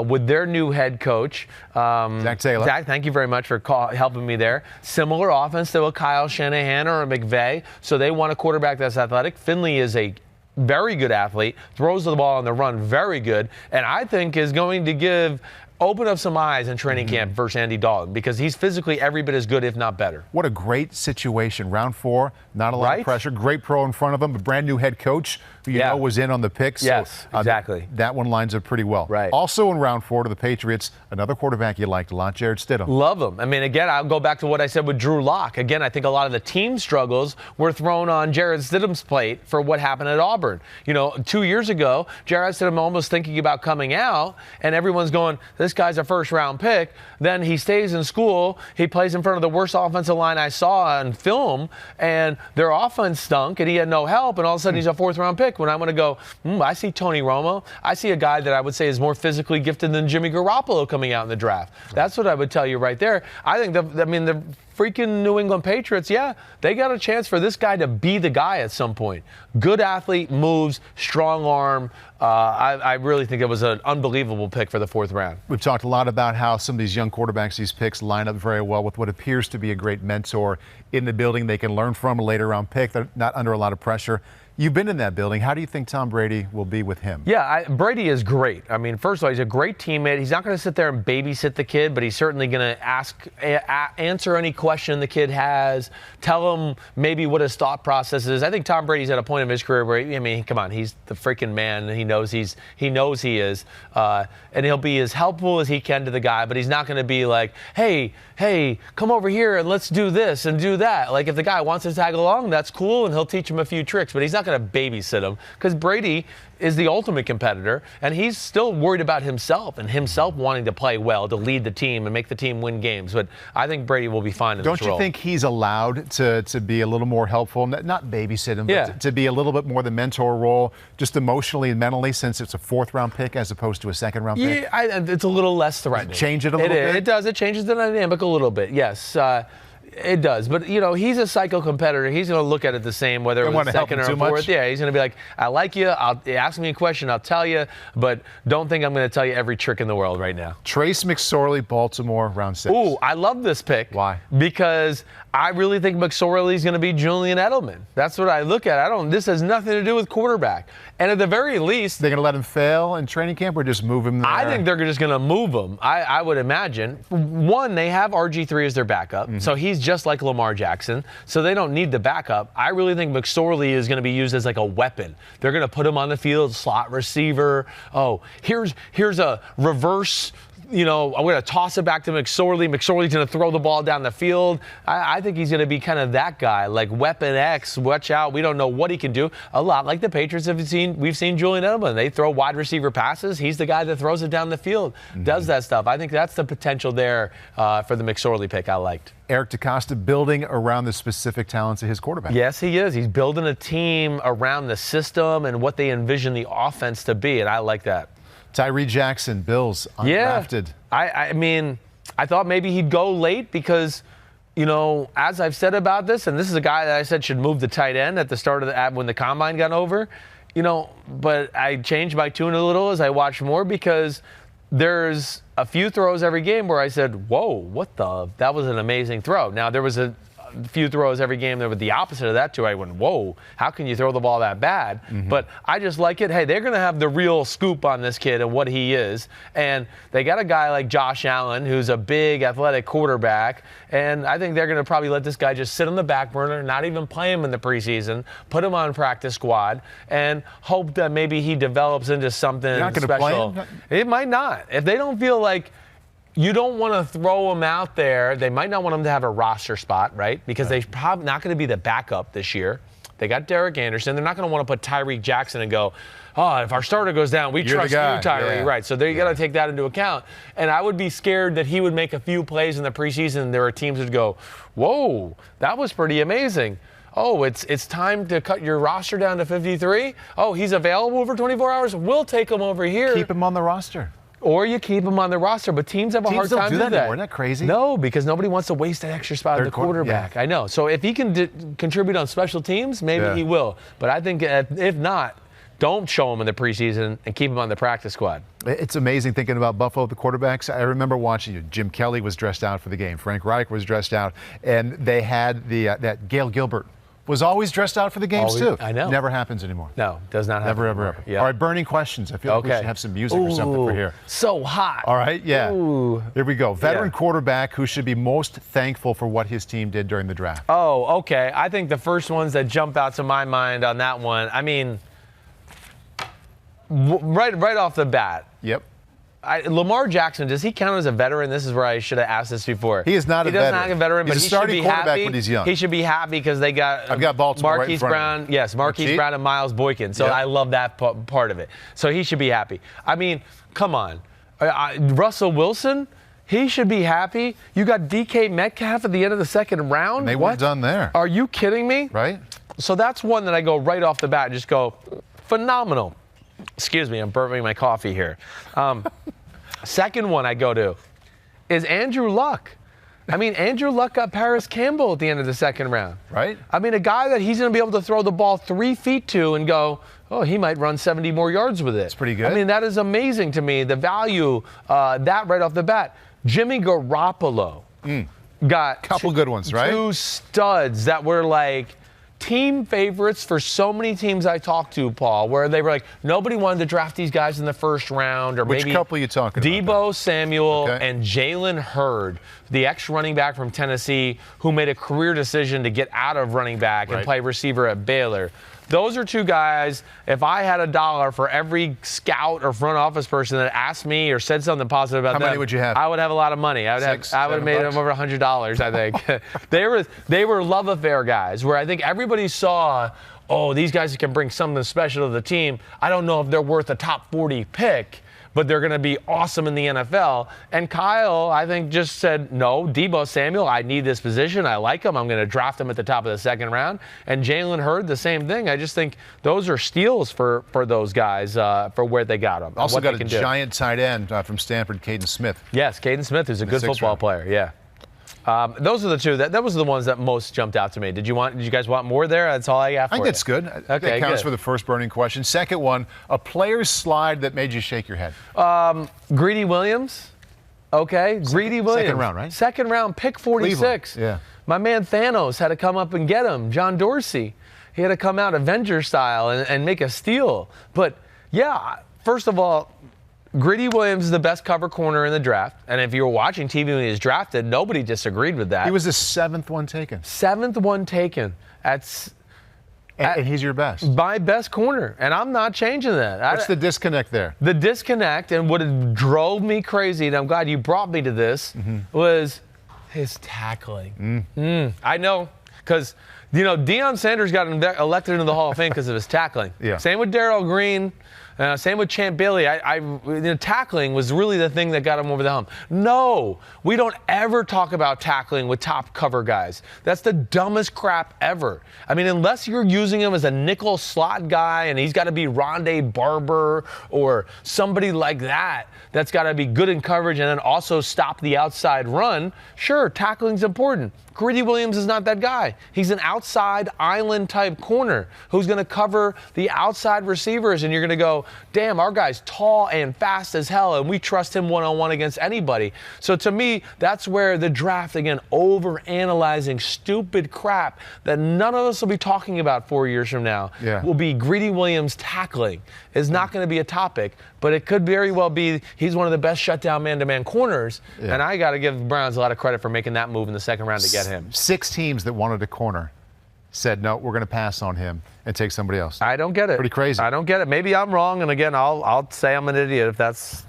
with their new head coach, Zach Taylor. Zach, thank you very much for helping me there. Similar offense to a Kyle Shanahan or a McVay. So they want a quarterback that's athletic. Finley is a very good athlete, throws the ball on the run very good, and I think is going to open up some eyes in training camp versus Andy Dalton because he's physically every bit as good, if not better. What a great situation. Round 4, not a lot of pressure. Great pro in front of him, a brand new head coach who you know was in on the picks. Yes, so, exactly. That one lines up pretty well. Right. Also in round 4 to the Patriots, another quarterback you liked a lot, Jarrett Stidham. Love him. I mean, again, I'll go back to what I said with Drew Locke. Again, I think a lot of the team struggles were thrown on Jarrett Stidham's plate for what happened at Auburn. 2 years ago, Jarrett Stidham almost thinking about coming out, and everyone's going, this guy's a first-round pick. Then he stays in school. He plays in front of the worst offensive line I saw on film, and their offense stunk, and he had no help, and all of a sudden he's a fourth-round pick. When I'm going to go, I see Tony Romo. I see a guy that I would say is more physically gifted than Jimmy Garoppolo coming out in the draft. That's what I would tell you right there. I think the freaking New England Patriots, they got a chance for this guy to be the guy at some point. Good athlete, moves, strong arm. I really think it was an unbelievable pick for the 4th round. We've talked a lot about how some of these young quarterbacks, these picks line up very well with what appears to be a great mentor in the building they can learn from, a later round pick. They're not under a lot of pressure. You've been in that building. How do you think Tom Brady will be with him? Yeah, Brady is great. I mean, first of all, he's a great teammate. He's not going to sit there and babysit the kid, but he's certainly going to answer any question the kid has, tell him maybe what his thought process is. I think Tom Brady's at a point in his career where, come on, he's the freaking man. He knows he is, and he'll be as helpful as he can to the guy, but he's not going to be like, hey, come over here and let's do this and do that. Like if the guy wants to tag along, that's cool, and he'll teach him a few tricks, but he's not going to babysit him because Brady is the ultimate competitor, and he's still worried about himself and himself wanting to play well, to lead the team and make the team win games. But I think Brady will be fine in this role. Don't you think he's allowed to be a little more helpful, not babysit him, but to be a little bit more the mentor role, just emotionally and mentally, since it's a 4th-round pick as opposed to a 2nd-round pick? Yeah, it's a little less threatening. Change it a little bit? It does. It changes the dynamic a little bit, yes. It does, but he's a psycho competitor. He's going to look at it the same, whether it was 2nd or 4th. Yeah, he's going to be like, I like you. Ask me a question, I'll tell you, but don't think I'm going to tell you every trick in the world right now. Trace McSorley, Baltimore, round 6. Ooh, I love this pick. Why? Because I really think McSorley is going to be Julian Edelman. That's what I look at. This has nothing to do with quarterback. And at the very least, they're going to let him fail in training camp or just move him there? I think they're just going to move him. I would imagine. One, they have RG3 as their backup, so he's just like Lamar Jackson, so they don't need the backup. I really think McSorley is going to be used as like a weapon. They're going to put him on the field, slot receiver. Oh, here's a reverse. I'm going to toss it back to McSorley. McSorley's going to throw the ball down the field. I think he's going to be kind of that guy, like Weapon X. Watch out. We don't know what he can do. A lot like the Patriots we've seen Julian Edelman. They throw wide receiver passes. He's the guy that throws it down the field, does that stuff. I think that's the potential there for the McSorley pick I liked. Eric DeCosta building around the specific talents of his quarterback. Yes, he is. He's building a team around the system and what they envision the offense to be, and I like that. Tyree Jackson, Bills, undrafted. Yeah, I mean, I thought maybe he'd go late because, as I've said about this, and this is a guy that I said should move the tight end at the start of when the combine got over, but I changed my tune a little as I watched more because there's a few throws every game where I said, whoa, that was an amazing throw. Now, there was a few throws every game that were the opposite of that too. I went, whoa, how can you throw the ball that bad? But I just like it. Hey, they're going to have the real scoop on this kid and what he is. And they got a guy like Josh Allen, who's a big athletic quarterback. And I think they're going to probably let this guy just sit on the back burner, not even play him in the preseason, put him on practice squad, and hope that maybe he develops into something You're not gonna special. play him? It might not. If they don't feel like you don't want to throw him out there. They might not want him to have a roster spot, right? Because they're probably not going to be the backup this year. They got Derek Anderson. They're not going to want to put Tyreek Jackson and go, oh, if our starter goes down, we trust you, Tyree. Yeah. Right, so you got to take that into account. And I would be scared that he would make a few plays in the preseason and there are teams that would go, whoa, that was pretty amazing. Oh, it's time to cut your roster down to 53? Oh, he's available for 24 hours? We'll take him over here. Keep him on the roster. Or you keep him on the roster, but teams have a hard time doing that. Anymore. Isn't that crazy? No, because nobody wants to waste that extra spot at the quarterback. Yeah. I know. So if he can contribute on special teams, maybe he will. But I think if not, don't show him in the preseason and keep him on the practice squad. It's amazing thinking about Buffalo, the quarterbacks. I remember watching Jim Kelly was dressed out for the game. Frank Reich was dressed out. And they had that Gail Gilbert was always dressed out for the games too. I know. Never happens anymore. No, does not happen. Never, ever. Yeah. All right, burning questions. I feel like we should have some music or something for here. So hot. All right, yeah. Ooh. Here we go. Veteran quarterback who should be most thankful for what his team did during the draft. Oh, okay. I think the first ones that jump out to my mind on that one, I mean, right off the bat. Yep. Lamar Jackson, does he count as a veteran? This is where I should have asked this before. He is not a veteran. He does not a veteran, but he should be happy. When he's young. He should be happy because they got I've got Baltimore Marquise right in front Brown. of him. Yes, Marquise Brown and Miles Boykin. So I love that part of it. So he should be happy. I mean, come on. Russell Wilson, he should be happy. You got DK Metcalf at the end of the second round. And they weren't done there. Are you kidding me? Right. So that's one that I go right off the bat and just go, phenomenal. Excuse me, I'm burping my coffee here. Second one I go to is Andrew Luck. I mean, Andrew Luck got Paris Campbell at the end of the second round. Right. I mean, a guy that he's going to be able to throw the ball 3 feet to and go, oh, he might run 70 more yards with it. That's pretty good. I mean, that is amazing to me, the value, that right off the bat. Jimmy Garoppolo got a couple good ones, right? 2 studs that were like team favorites for so many teams I talked to, Paul, where they were like, nobody wanted to draft these guys in the first round. Or Which maybe couple are you talking about? Deebo Samuel and Jalen Hurd, the ex-running back from Tennessee who made a career decision to get out of running back and play receiver at Baylor. Those are 2 guys, if I had $1 for every scout or front office person that asked me or said something positive about them, how many would you have? I would have a lot of money. I would have made them over $100, I think. They were love affair guys where I think everybody saw oh, these guys can bring something special to the team. I don't know if they're worth a top 40 pick, but they're going to be awesome in the NFL. And Kyle, I think, just said, no, Deebo Samuel, I need this position. I like him. I'm going to draft him at the top of the second round. And Jalen Hurd, the same thing. I just think those are steals for those guys for where they got them. Also got a giant tight end from Stanford, Caden Smith. Yes, Caden Smith is a good football player, yeah. Those are the two. That was the ones that most jumped out to me. Did you guys want more there? That's all I got for you. I think that's good. Okay, that counts for the first burning question. Second one, a player's slide that made you shake your head. Greedy Williams. Okay, Greedy Williams. Second round, right? Second round, pick 46. Cleveland. Yeah. My man Thanos had to come up and get him. John Dorsey. He had to come out Avenger style and make a steal. But, yeah, first of all, Greedy Williams is the best cover corner in the draft. And if you were watching TV when he was drafted, nobody disagreed with that. He was the 7th one taken. 7th one taken. And he's your best. My best corner. And I'm not changing that. What's the disconnect there? The disconnect, and what drove me crazy, and I'm glad you brought me to this, was his tackling. I know, because, Deion Sanders got elected into the Hall of Fame because of his tackling. Yeah. Same with Darrell Green. Same with Champ Bailey. Tackling was really the thing that got him over the hump. No, we don't ever talk about tackling with top cover guys. That's the dumbest crap ever. I mean, unless you're using him as a nickel slot guy and he's got to be Rondé Barber or somebody like that, that's got to be good in coverage and then also stop the outside run, sure, tackling's important. Greedy Williams is not that guy. He's an outside island type corner who's going to cover the outside receivers, and you're going to go, damn, our guy's tall and fast as hell, and we trust him one-on-one against anybody. So to me, that's where the draft, again, over-analyzing stupid crap that none of us will be talking about 4 years from now, will be Greedy Williams tackling. Is not going to be a topic, but it could very well be he's one of the best shutdown man-to-man corners, and I got to give the Browns a lot of credit for making that move in the second round to get him. 6 teams that wanted a corner said, no, we're going to pass on him and take somebody else. I don't get it. Pretty crazy. I don't get it. Maybe I'm wrong, and again, I'll say I'm an idiot if that's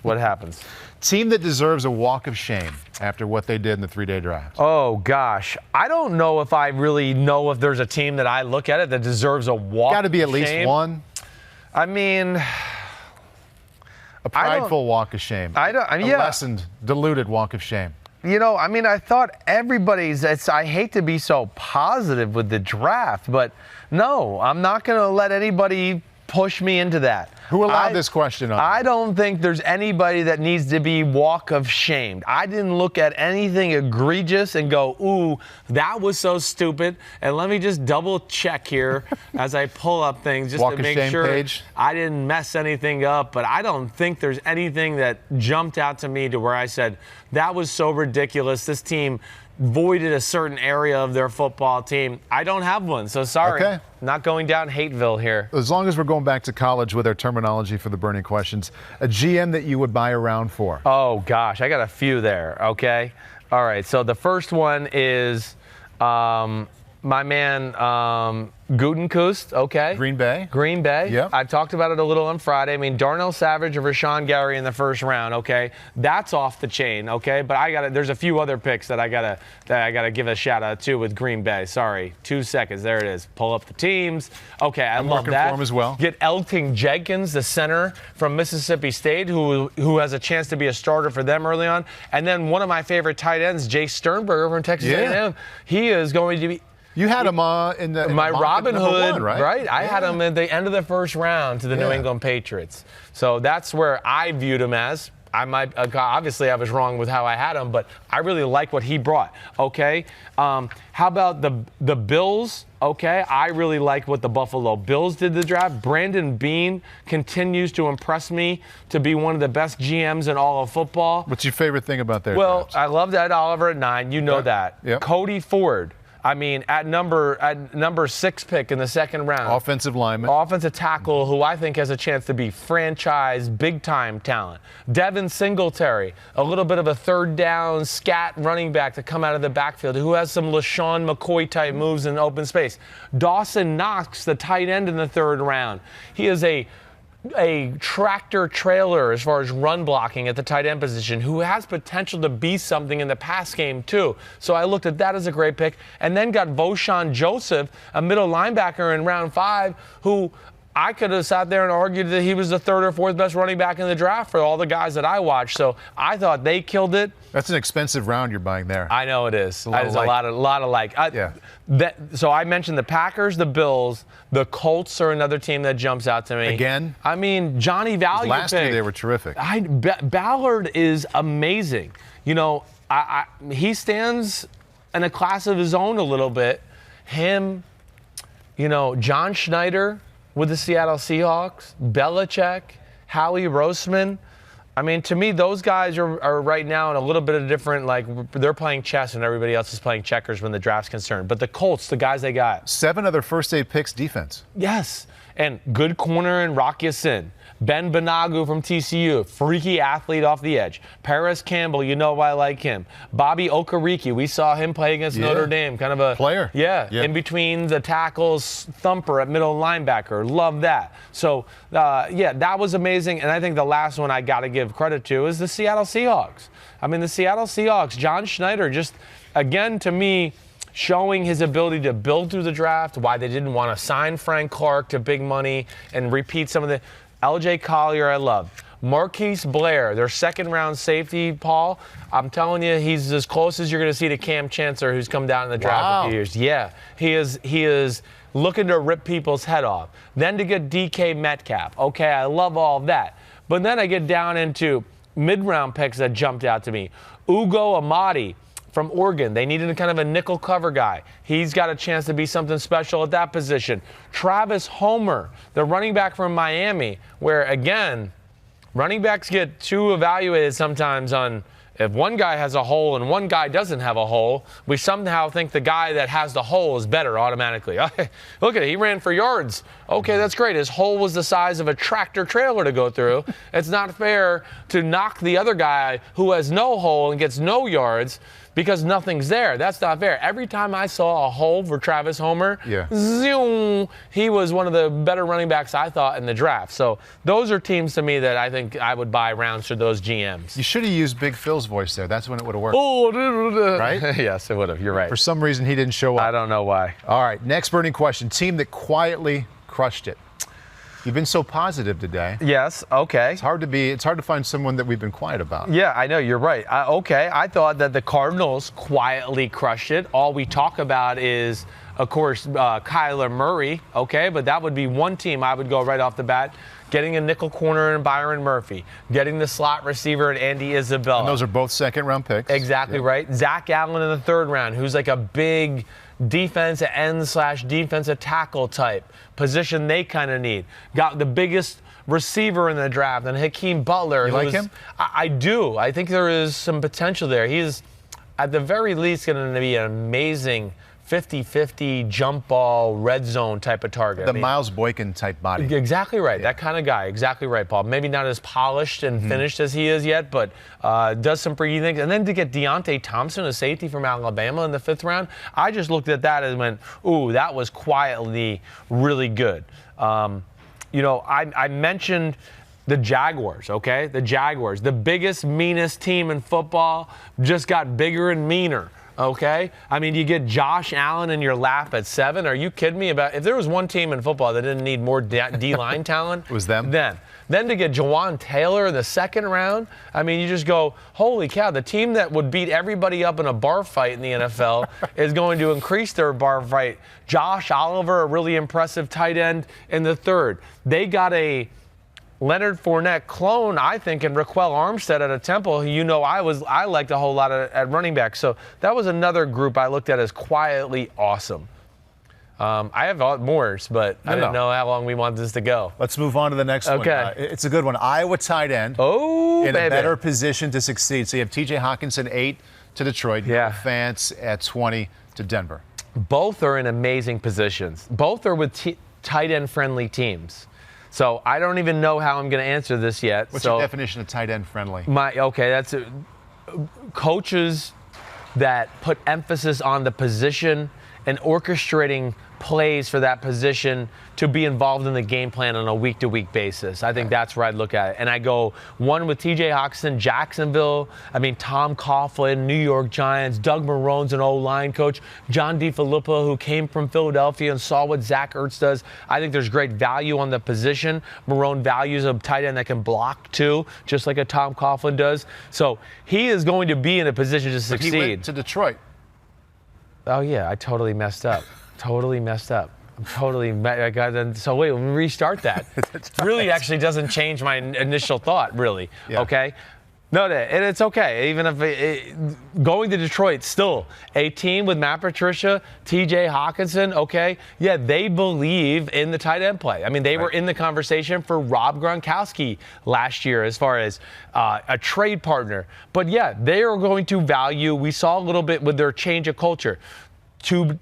what happens. Team that deserves a walk of shame after what they did in the 3-day draft. Oh, gosh. I don't know if I really know if there's a team that I look at it that deserves a walk of shame. Got to be at least one. I mean, a prideful walk of shame. A lessened, diluted walk of shame. I thought I hate to be so positive with the draft, but no, I'm not going to let anybody push me into that. Who allowed this question on? I don't think there's anybody that needs to be walk of shamed. I didn't look at anything egregious and go, ooh, that was so stupid. And let me just double check here as I pull up things just to make sure I didn't mess anything up. But I don't think there's anything that jumped out to me to where I said, that was so ridiculous. This team voided a certain area of their football team. I don't have one, so sorry. Okay. Not going down Hateville here. As long as we're going back to college with our terminology for the burning questions, a GM that you would buy around for. Oh, gosh, I got a few there, okay? All right, so the first one is my man Gutekunst, okay? Green Bay. Green Bay. Yep. I talked about it a little on Friday. I mean, Darnell Savage and Rashawn Gary in the first round, okay? That's off the chain, okay? But there's a few other picks that I gotta give a shout out to with Green Bay. Sorry, 2 seconds. There it is. Pull up the teams. Okay, I love that. For him as well. Get Elton Jenkins, the center from Mississippi State, who has a chance to be a starter for them early on. And then one of my favorite tight ends, Jay Sternberger from Texas A&M. He is going to be. You had him in my Robin Hood, right? I had him at the end of the first round to the New England Patriots. So that's where I viewed him as. Obviously I was wrong with how I had him, but I really like what he brought. Okay, how about the Bills? Okay, I really like what the Buffalo Bills did the draft. Brandon Beane continues to impress me to be one of the best GMs in all of football. What's your favorite thing about their drafts? I love Ed Oliver at 9. You know that. Yep. Cody Ford. I mean, at number 6 pick in the second round. Offensive lineman. Offensive tackle who I think has a chance to be franchise big-time talent. Devin Singletary, a little bit of a third down scat running back to come out of the backfield who has some LaShawn McCoy-type moves in open space. Dawson Knox, the tight end in the third round. He is a a tractor trailer as far as run blocking at the tight end position, who has potential to be something in the pass game too. So I looked at that as a great pick, and then got Voshan Joseph, a middle linebacker in round 5, who I could have sat there and argued that he was the 3rd or 4th best running back in the draft for all the guys that I watched. So I thought they killed it. That's an expensive round you're buying there. I know it is. It's a lot of like. So I mentioned the Packers, the Bills, the Colts are another team that jumps out to me. Again? I mean, Johnny Value. Last year they were terrific. Ballard is amazing. You know, he stands in a class of his own a little bit. Him, you know, John Schneider with the Seattle Seahawks, Belichick, Howie Roseman. I mean, to me, those guys are right now in a little bit of different, like, they're playing chess and everybody else is playing checkers when the draft's concerned. But the Colts, the guys they got. 7 other first 8 picks defense. Yes. And good corner in Rock Ya-Sin. Ben Banagu from TCU, freaky athlete off the edge. Paris Campbell, you know I like him. Bobby Okereke, we saw him play against Notre Dame. Kind of a player. Yeah, in between the tackles, thumper at middle linebacker. Love that. So, that was amazing. And I think the last one I got to give credit to is the Seattle Seahawks. I mean, the Seattle Seahawks, John Schneider, just, again, to me, showing his ability to build through the draft, why they didn't want to sign Frank Clark to big money and repeat some of the LJ Collier, I love. Marquise Blair, their 2nd-round safety, Paul. I'm telling you, he's as close as you're going to see to Cam Chancellor, who's come down in the draft a few years. Yeah, he is looking to rip people's head off. Then to get DK Metcalf. Okay, I love all of that. But then I get down into mid-round picks that jumped out to me. Ugo Amadi from Oregon. They needed kind of a nickel cover guy. He's got a chance to be something special at that position. Travis Homer, the running back from Miami, where, again, running backs get too evaluated sometimes on if one guy has a hole and one guy doesn't have a hole. We somehow think the guy that has the hole is better automatically. Look at it. He ran for yards. Okay, that's great. His hole was the size of a tractor trailer to go through. It's not fair to knock the other guy who has no hole and gets no yards because nothing's there. That's not fair. Every time I saw a hole for Travis Homer, zoom, he was one of the better running backs I thought in the draft. So those are teams to me that I think I would buy rounds for those GMs. You should have used Big Phil's voice there. That's when it would have worked. Right? Yes, it would have. You're right. For some reason, he didn't show up. I don't know why. All right, next burning question. Team that quietly crushed it. You've been so positive today. Yes, okay. It's hard to find someone that we've been quiet about. Yeah, I know, you're right. Okay, I thought that the Cardinals quietly crushed it. All we talk about is, of course, Kyler Murray, okay? But that would be one team I would go right off the bat. Getting a nickel corner in Byron Murphy. Getting the slot receiver in Andy Isabella. And those are both 2nd-round picks. Exactly right. Zach Allen in the 3rd round, who's like a big defensive end/defensive tackle type position they kind of need. Got the biggest receiver in the draft, and Hakeem Butler. You like him? I do. I think there is some potential there. He's, at the very least, going to be an amazing 50-50 jump ball, red zone type of target. The Miles Boykin type body. Exactly right. That kind of guy. Exactly right, Paul. Maybe not as polished and finished as he is yet, but does some freaky things. And then to get Deontay Thompson, a safety from Alabama in the 5th round, I just looked at that and went, ooh, that was quietly really good. You know, I mentioned the Jaguars, okay? The Jaguars, the biggest, meanest team in football, just got bigger and meaner. Okay? I mean, you get Josh Allen in your lap at 7. Are you kidding me? If there was one team in football that didn't need more D-line talent, it was them. Then to get Jawan Taylor in the 2nd round, I mean, you just go, holy cow, the team that would beat everybody up in a bar fight in the NFL is going to increase their bar fight. Josh Oliver, a really impressive tight end in the 3rd. They got a Leonard Fournette clone, I think, and Raquel Armstead at a Temple, who you know I liked a whole lot at running back. So that was another group I looked at as quietly awesome. I have more, but I didn't know how long we want this to go. Let's move on to the next one. Okay. It's a good one. Iowa tight end. Oh, in a better position to succeed. So you have T.J. Hawkinson, 8 to Detroit. Yeah. Fance at 20 to Denver. Both are in amazing positions. Both are with tight end friendly teams. So I don't even know how I'm going to answer this yet. What's your definition of tight end friendly? That's coaches that put emphasis on the position and orchestrating plays for that position to be involved in the game plan on a week-to-week basis. I think that's where I'd look at it. And I go one with TJ Hockenson, Jacksonville. I mean, Tom Coughlin, New York Giants, Doug Marrone's an O-line coach, John DeFilippo, who came from Philadelphia and saw what Zach Ertz does. I think there's great value on the position. Marrone values a tight end that can block too, just like a Tom Coughlin does. So he is going to be in a position to succeed. He went to Detroit. Oh, yeah, I totally messed up. Totally messed up. So wait, let me restart that. Really actually doesn't change my initial thought, really. Yeah. Okay? No, and it's okay. Even if going to Detroit, still a team with Matt Patricia, TJ Hockenson, okay? Yeah, they believe in the tight end play. I mean, they were in the conversation for Rob Gronkowski last year as far as a trade partner. But yeah, they are going to value, we saw a little bit with their change of culture. Two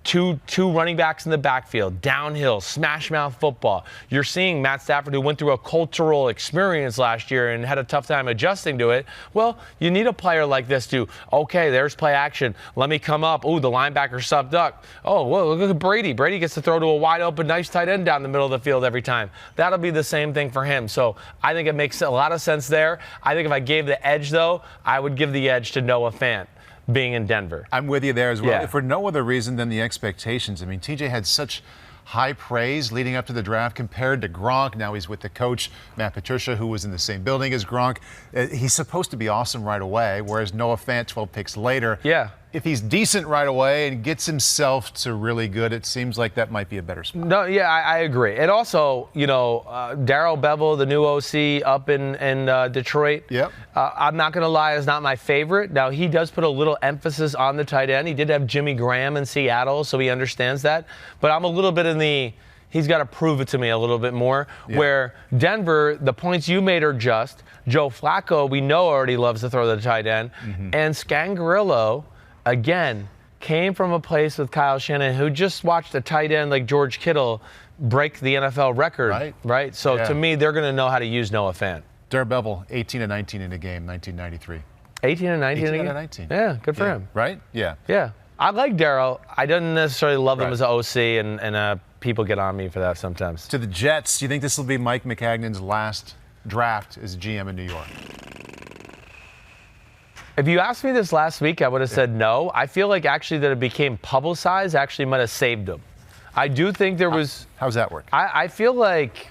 running backs in the backfield, downhill, smash mouth football. You're seeing Matt Stafford, who went through a cultural experience last year and had a tough time adjusting to it. Well, you need a player like this to, okay, there's play action. Let me come up. Ooh, the linebacker subbed up. Oh, well, look at Brady. Brady gets to throw to a wide open, nice tight end down the middle of the field every time. That'll be the same thing for him. So I think it makes a lot of sense there. I think if I gave the edge, though, I would give the edge to Noah Fant, being in Denver. I'm with you there as well. Yeah. If for no other reason than the expectations. I mean, TJ had such high praise leading up to the draft compared to Gronk. Now he's with the coach, Matt Patricia, who was in the same building as Gronk. He's supposed to be awesome right away, whereas Noah Fant, 12 picks later. Yeah. If he's decent right away and gets himself to really good, it seems like that might be a better spot. No, yeah, I agree. And also, you know, Darrell Bevell, the new OC up in Detroit. Yep. I'm not going to lie, is not my favorite. Now, he does put a little emphasis on the tight end. He did have Jimmy Graham in Seattle, so he understands that. But I'm a little bit in the, he's got to prove it to me a little bit more. Yeah. Where Denver, the points you made are just. Joe Flacco, we know already loves to throw the tight end. Mm-hmm. And Scangarello, again, came from a place with Kyle Shanahan who just watched a tight end like George Kittle break the NFL record, right? So to me, they're going to know how to use Noah Fant. Darrell Bevell, 18 and 19 in a game, 1993. 18 and 19 18 in a game? and 19. Yeah, good for him. Right? Yeah. Yeah. I like Darrell. I didn't necessarily love him as an OC, and people get on me for that sometimes. To the Jets, do you think this will be Mike McCagnon's last draft as GM in New York? If you asked me this last week, I would have said no. I feel like actually that it became publicized actually might have saved him. I do think there was... How's that work? I feel like...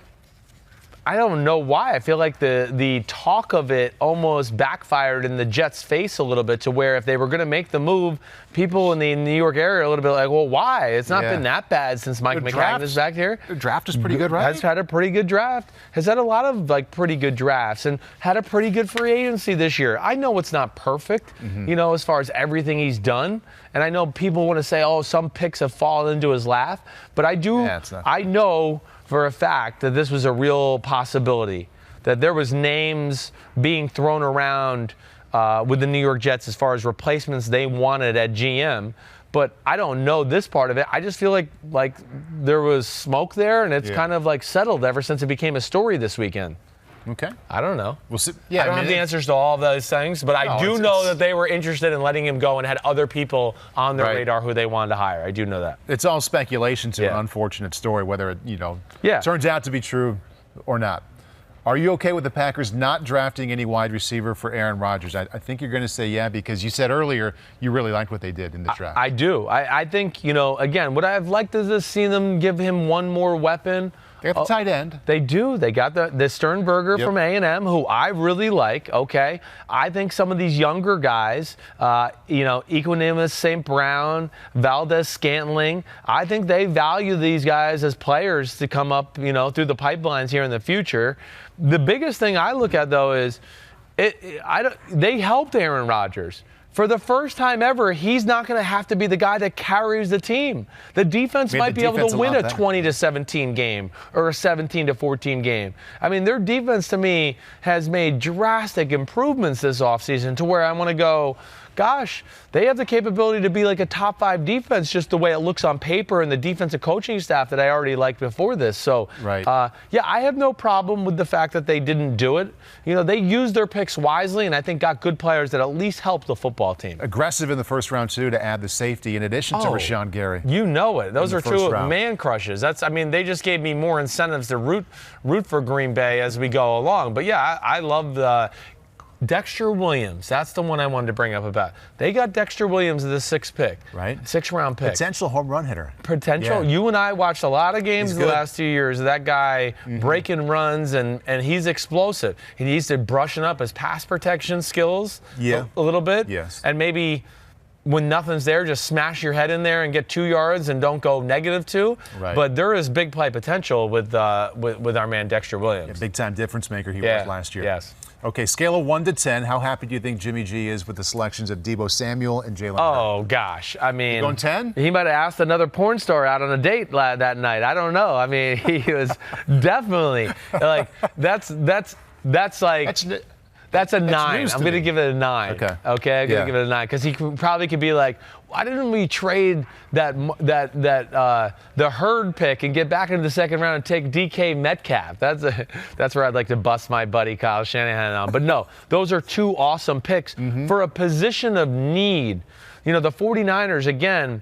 I don't know why. I feel like the talk of it almost backfired in the Jets' face a little bit to where if they were going to make the move, people in the New York area are a little bit like, well, why? It's not been that bad since Mike McCagnon is back here. The draft is pretty good, right? Has had a pretty good draft. Has had a lot of pretty good drafts and had a pretty good free agency this year. I know it's not perfect, you know, as far as everything he's done. And I know people want to say, oh, some picks have fallen into his lap. But I do, I know for a fact that this was a real possibility, that there was names being thrown around with the New York Jets as far as replacements they wanted at GM. But I don't know this part of it. I just feel like there was smoke there, and it's kind of like settled ever since it became a story this weekend. Okay. I don't know. We'll see. I don't have the answers to all of those things, but I do know that they were interested in letting him go and had other people on their radar who they wanted to hire. I do know that. It's all speculation to an unfortunate story, whether it turns out to be true or not. Are you okay with the Packers not drafting any wide receiver for Aaron Rodgers? I think you're going to say yeah, because you said earlier you really liked what they did in the draft. I do. I think, again, would I have liked to see them give him one more weapon? They got the tight end. They do. They got the Sternberger from A&M, who I really like, okay? I think some of these younger guys, Equanimeous St. Brown, Valdez Scantling, I think they value these guys as players to come up, through the pipelines here in the future. The biggest thing I look at, though, is they helped Aaron Rodgers. For the first time ever, he's not going to have to be the guy that carries the team. The defense might be able to win a 20-17 game or a 17-14 game. I mean, their defense, to me, has made drastic improvements this offseason to where I want to go, gosh, they have the capability to be like a top 5 defense just the way it looks on paper and the defensive coaching staff that I already liked before this. So, I have no problem with the fact that they didn't do it. They used their picks wisely and I think got good players that at least helped the football football team. Aggressive in the first round, too, to add the safety in addition to Rashawn Gary. You know it. Those are two man crushes. They just gave me more incentives to root for Green Bay as we go along. But, yeah, I love the Dexter Williams. That's the one I wanted to bring up about. They got Dexter Williams as the 6th pick. Right. 6th round pick. Potential home run hitter. Potential. Yeah. You and I watched a lot of games the last 2 years. That guy breaking runs, and he's explosive. He needs to brushing up his pass protection skills a little bit. Yes. And maybe when nothing's there, just smash your head in there and get 2 yards and don't go -2. Right. But there is big play potential with our man Dexter Williams. Big time difference maker he was last year. Yes. Okay, scale of 1 to 10, how happy do you think Jimmy G is with the selections of Deebo Samuel and Jalen Oh, gosh. I mean, you going 10? He might have asked another porn star out on a date that night. I don't know. I mean, he was definitely like, that's like. That's a 9. I'm going to give it a 9. Okay. I'm going to give it a 9 because he probably could be like, why didn't we trade the Hurd pick and get back into the second round and take DK Metcalf? That's where I'd like to bust my buddy Kyle Shanahan on. But no, those are 2 awesome picks for a position of need. You know, the 49ers, again,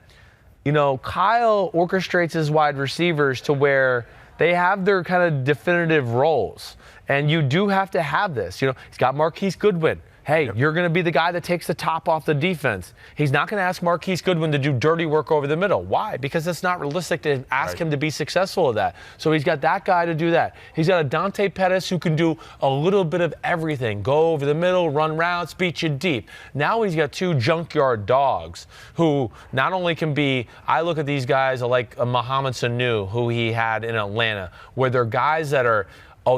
you know, Kyle orchestrates his wide receivers to where they have their kind of definitive roles. And you do have to have this. You know, he's got Marquise Goodwin. Hey, you're going to be the guy that takes the top off the defense. He's not going to ask Marquise Goodwin to do dirty work over the middle. Why? Because it's not realistic to ask him to be successful at that. So he's got that guy to do that. He's got a Dante Pettis who can do a little bit of everything. Go over the middle, run routes, beat you deep. Now he's got 2 junkyard dogs who not only can be, I look at these guys like a Mohamed Sanu who he had in Atlanta, where they're guys that are,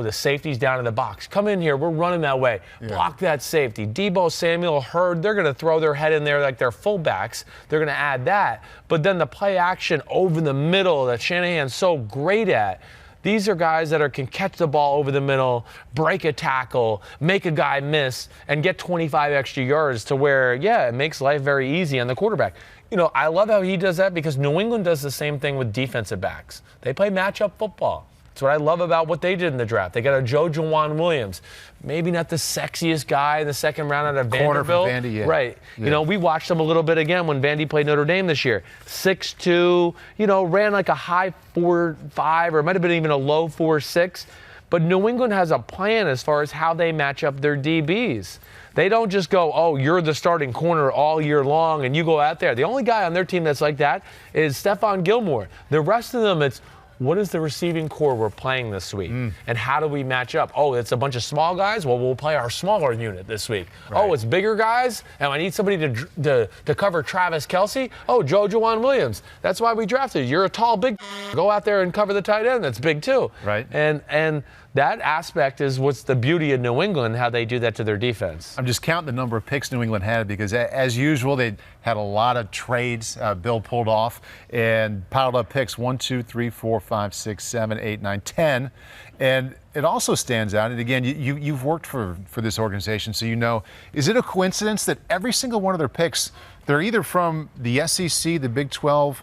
the safety's down in the box. Come in here. We're running that way. Block that safety. Deebo Samuel, Hurd, they're going to throw their head in there like they're fullbacks. They're going to add that. But then the play action over the middle that Shanahan's so great at, these are guys that can catch the ball over the middle, break a tackle, make a guy miss, and get 25 extra yards to where, it makes life very easy on the quarterback. You know, I love how he does that because New England does the same thing with defensive backs. They play matchup football. That's what I love about what they did in the draft. They got a Joe Juwan Williams. Maybe not the sexiest guy in the second round out of Vanderbilt. Corner from Vandy, Right. Yeah. You know, we watched him a little bit again when Vandy played Notre Dame this year. 6'2", you know, ran like a high 4.5 or it might have been even a low 4.6. But New England has a plan as far as how they match up their DBs. They don't just go, you're the starting corner all year long and you go out there. The only guy on their team that's like that is Stephon Gilmore. The rest of them, it's, what is the receiving core we're playing this week? And how do we match up? It's a bunch of small guys? Well, we'll play our smaller unit this week. Right. It's bigger guys? And I need somebody to cover Travis Kelce? Joe Juwan Williams. That's why we drafted you. You're a tall, big. Go out there and cover the tight end. That's big, too. Right. And that aspect is what's the beauty of New England, how they do that to their defense. I'm just counting the number of picks New England had because, as usual, they had a lot of trades Bill pulled off and piled up picks 1, 2, 3, 4, 5, 6, 7, 8, 9, 10. And it also stands out, and again, you've worked for this organization, so you know, is it a coincidence that every single one of their picks, they're either from the SEC, the Big 12,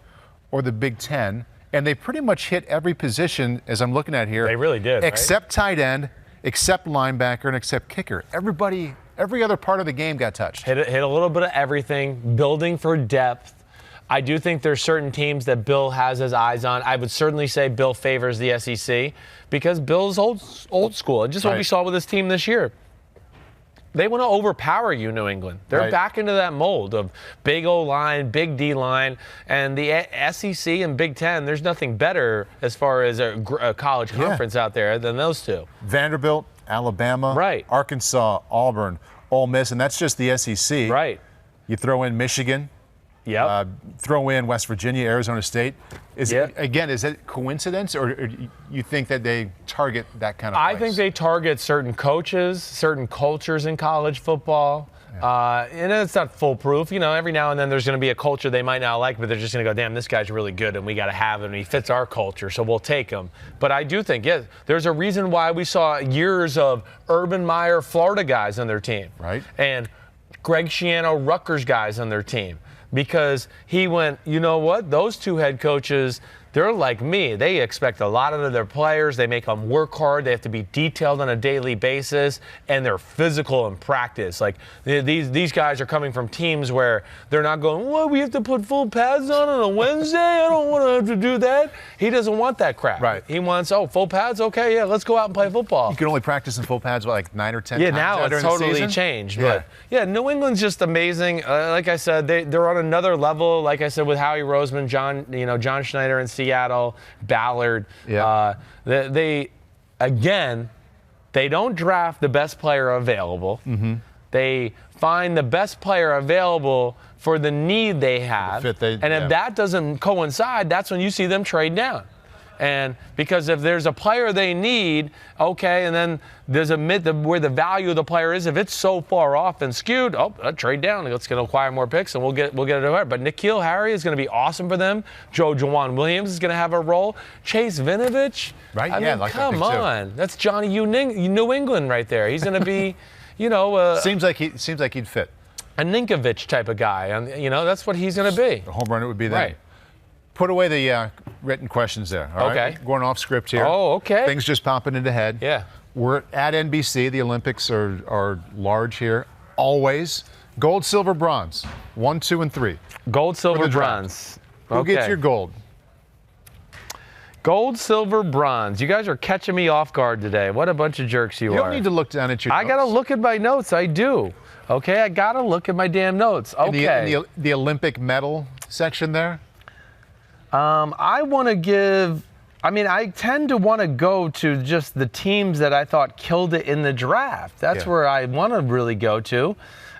or the Big 10, and they pretty much hit every position, as I'm looking at here. They really did, except tight end, except linebacker, and except kicker. Every other part of the game got touched. Hit a little bit of everything, building for depth. I do think there's certain teams that Bill has his eyes on. I would certainly say Bill favors the SEC because Bill's old school. And just what we saw with this team this year. They want to overpower you, New England. They're back into that mold of big O-line, big D-line, and the SEC and Big Ten, there's nothing better as far as a college conference out there than those two. Vanderbilt, Alabama, Arkansas, Auburn, Ole Miss, and that's just the SEC. Right. You throw in Michigan. Yep. Throw in West Virginia, Arizona State. Is it coincidence, or you think that they target that kind of place? I think they target certain coaches, certain cultures in college football. And it's not foolproof. You know, every now and then there's going to be a culture they might not like, but they're just going to go, damn, this guy's really good, and we got to have him. He fits our culture, so we'll take him. But I do think, there's a reason why we saw years of Urban Meyer, Florida guys on their team. Right. And Greg Schiano, Rutgers guys on their team. Because he went, you know what? Those two head coaches, they're like me. They expect a lot of their players. They make them work hard. They have to be detailed on a daily basis, and they're physical in practice. Like these guys are coming from teams where they're not going, well, we have to put full pads on a Wednesday. I don't want to have to do that. He doesn't want that crap. Right. He wants, full pads? Okay, yeah, let's go out and play football. You can only practice in full pads, like 9 or 10 yeah, times now it's totally changed. Yeah. But, yeah, New England's just amazing. Like I said, they're on another level, like I said, with Howie Roseman, John Schneider in Seattle, Ballard. Yeah. They don't draft the best player available. Mm-hmm. They find the best player available for the need they have. If that doesn't coincide, that's when you see them trade down. And because if there's a player they need, okay, and then there's where the value of the player is, if it's so far off and skewed, trade down. Let's get acquire more picks and we'll get it over. But N'Keal Harry is going to be awesome for them. Jawan Williams is going to have a role. Chase Vinovich, right? I mean, come on, that's Johnny New England right there. He's going to be, seems like he'd fit. A Ninkovich type of guy, and that's what he's going to be. A home run it would be that. Right. Put away the written questions there. All okay. Right? Going off script here. Oh, okay. Things just popping into head. Yeah. We're at NBC. The Olympics are large here. Always. Gold, silver, bronze. 1, 2, and 3. Gold, silver, bronze. Who gets your gold? Gold, silver, bronze. You guys are catching me off guard today. What a bunch of jerks you are. You don't need to look down at your notes. I got to look at my notes. I do. Okay, I got to look at my damn notes. Okay. In the Olympic medal section there? I want to give, I tend to want to go to just the teams that I thought killed it in the draft. That's where I want to really go to.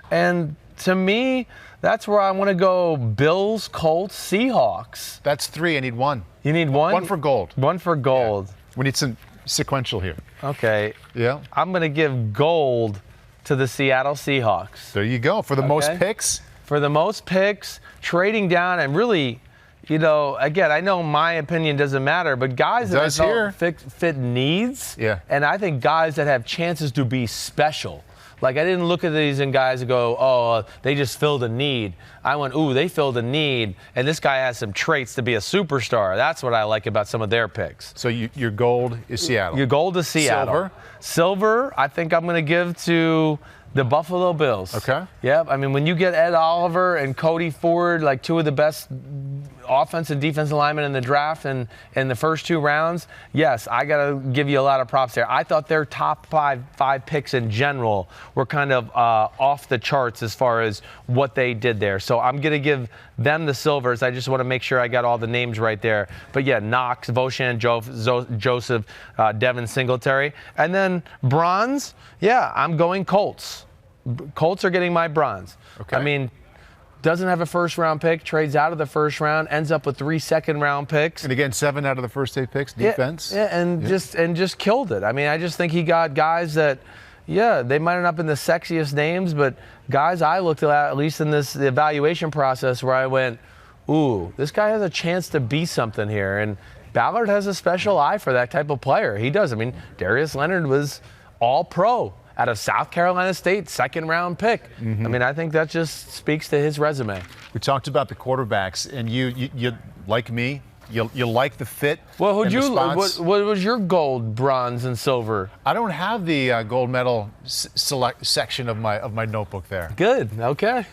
And to me, that's where I want to go Bills, Colts, Seahawks. That's 3. I need 1. You need 1? 1 for gold. 1 for gold. Yeah. We need some sequential here. Okay. Yeah. I'm going to give gold to the Seattle Seahawks. There you go. For the most picks? For the most picks, trading down and really, again, I know my opinion doesn't matter, but guys that I felt fit needs, and I think guys that have chances to be special. Like, I didn't look at these and guys and go, they just filled a need. I went, they filled a need, and this guy has some traits to be a superstar. That's what I like about some of their picks. So your gold is Seattle. Your gold is Seattle. Silver, I think I'm going to give to the Buffalo Bills. Okay. Yep. When you get Ed Oliver and Cody Ford, like 2 of the best offensive and defensive linemen in the draft and in the first 2 rounds, yes, I got to give you a lot of props there. I thought their top five picks in general were kind of off the charts as far as what they did there. So I'm going to give them the silvers. I just want to make sure I got all the names right there. But yeah, Knox, Voshan, Joseph, Devin Singletary. And then bronze, I'm going Colts. Colts are getting my bronze. Okay. Doesn't have a first-round pick, trades out of the first round, ends up with 3 second-round picks. And again, 7 out of the first 8 picks, defense. Just killed it. I just think he got guys that, they might not have been the sexiest names, but guys I looked at least in the evaluation process, where I went, this guy has a chance to be something here. And Ballard has a special eye for that type of player. He does. Darius Leonard was all-pro out of South Carolina State, second-round pick. Mm-hmm. I think that just speaks to his resume. We talked about the quarterbacks, and you like me, you like the fit. Well, what was your gold, bronze, and silver? I don't have the gold medal select section of my notebook there. Good. Okay.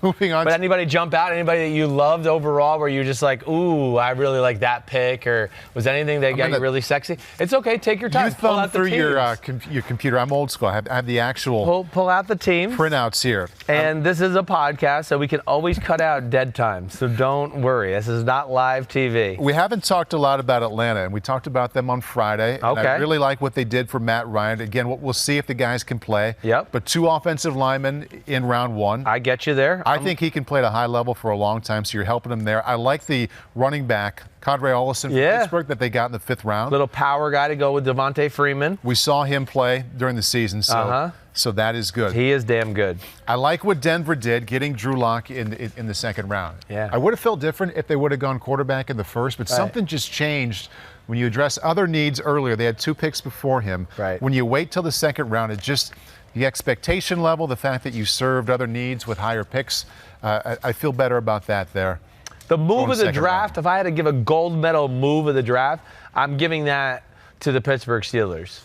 Moving on. But anybody jump out? Anybody that you loved overall, where you're just like, I really like that pick, or was anything that got you really sexy? It's okay. Take your time. You thumb through your computer. I'm old school. I have the actual pull out the teams printouts here. And this is a podcast, so we can always cut out dead time. So don't worry. This is not live TV. We haven't talked a lot about Atlanta, and we talked about them on Friday. Okay. I really like what they did for Matt Ryan. Again, we'll see if the guys can play. Yep. But 2 offensive linemen in round 1. I get you there. I think he can play at a high level for a long time, so you're helping him there. I like the running back, Kadre Ollison from Pittsburgh, that they got in the 5th round. Little power guy to go with Devontae Freeman. We saw him play during the season, so that is good. He is damn good. I like what Denver did, getting Drew Locke in the 2nd round. Yeah. I would have felt different if they would have gone quarterback in the 1st, but something just changed when you address other needs earlier. They had 2 picks before him. Right. When you wait till the 2nd round, it just the expectation level, the fact that you served other needs with higher picks, I feel better about that there. The move of the draft, if I had to give a gold medal move of the draft, I'm giving that to the Pittsburgh Steelers.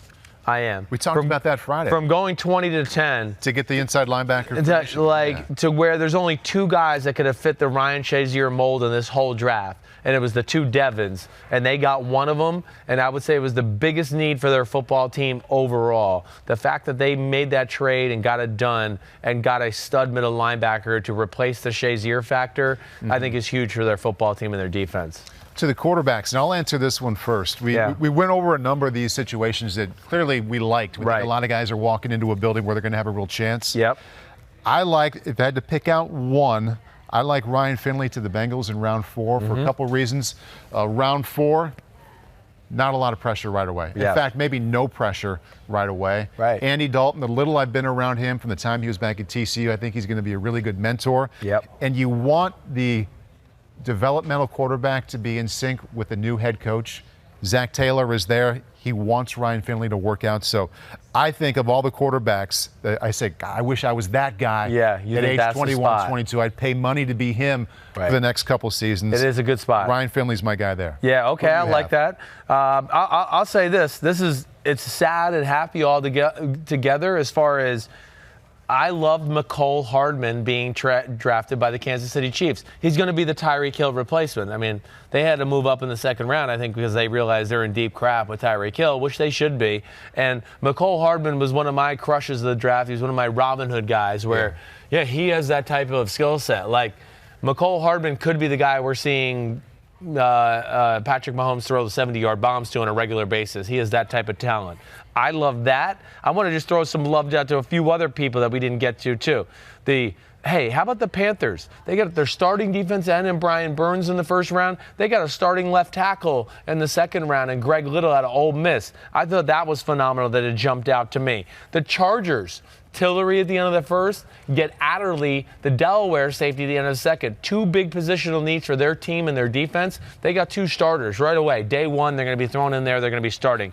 I am. We talked about that Friday. From going 20 to 10. To get the inside linebacker. To where there's only 2 guys that could have fit the Ryan Shazier mold in this whole draft. And it was the 2 Devons. And they got one of them. And I would say it was the biggest need for their football team overall. The fact that they made that trade and got it done and got a stud middle linebacker to replace the Shazier factor, I think is huge for their football team and their defense. To the quarterbacks, and I'll answer this one first. We went over a number of these situations that clearly we liked. We think a lot of guys are walking into a building where they're going to have a real chance. Yep. I like, if I had to pick out one, I like Ryan Finley to the Bengals in round 4 for a couple reasons. Round 4, not a lot of pressure right away. In fact, maybe no pressure right away. Right. Andy Dalton, the little I've been around him from the time he was back at TCU, I think he's going to be a really good mentor. Yep. And you want the developmental quarterback to be in sync with the new head coach. Zach Taylor is there. He wants Ryan Finley to work out. So I think of all the quarterbacks, I say, God, I wish I was that guy at age 21, 22. I'd pay money to be him for the next couple seasons. It is a good spot. Ryan Finley's my guy there. Yeah, okay, I like that. I'll say this. It's sad and happy all together as far as I loved Mecole Hardman being drafted by the Kansas City Chiefs. He's going to be the Tyreek Hill replacement. I mean, they had to move up in the second round, I think, because they realized they're in deep crap with Tyreek Hill, which they should be. And Mecole Hardman was one of my crushes of the draft. He was one of my Robin Hood guys where, he has that type of skill set. Like, Mecole Hardman could be the guy we're seeing Patrick Mahomes throw the 70-yard bombs to on a regular basis. He has that type of talent. I love that. I want to just throw some love out to a few other people that we didn't get to, too. Hey, how about the Panthers? They got their starting defense end in Brian Burns in the first round. They got a starting left tackle in the second round and Greg Little out of Ole Miss. I thought that was phenomenal that it jumped out to me. The Chargers, Tillery at the end of the first, get Adderley, the Delaware safety, at the end of the second. 2 big positional needs for their team and their defense. They got 2 starters right away. Day 1, they're going to be thrown in there. They're going to be starting.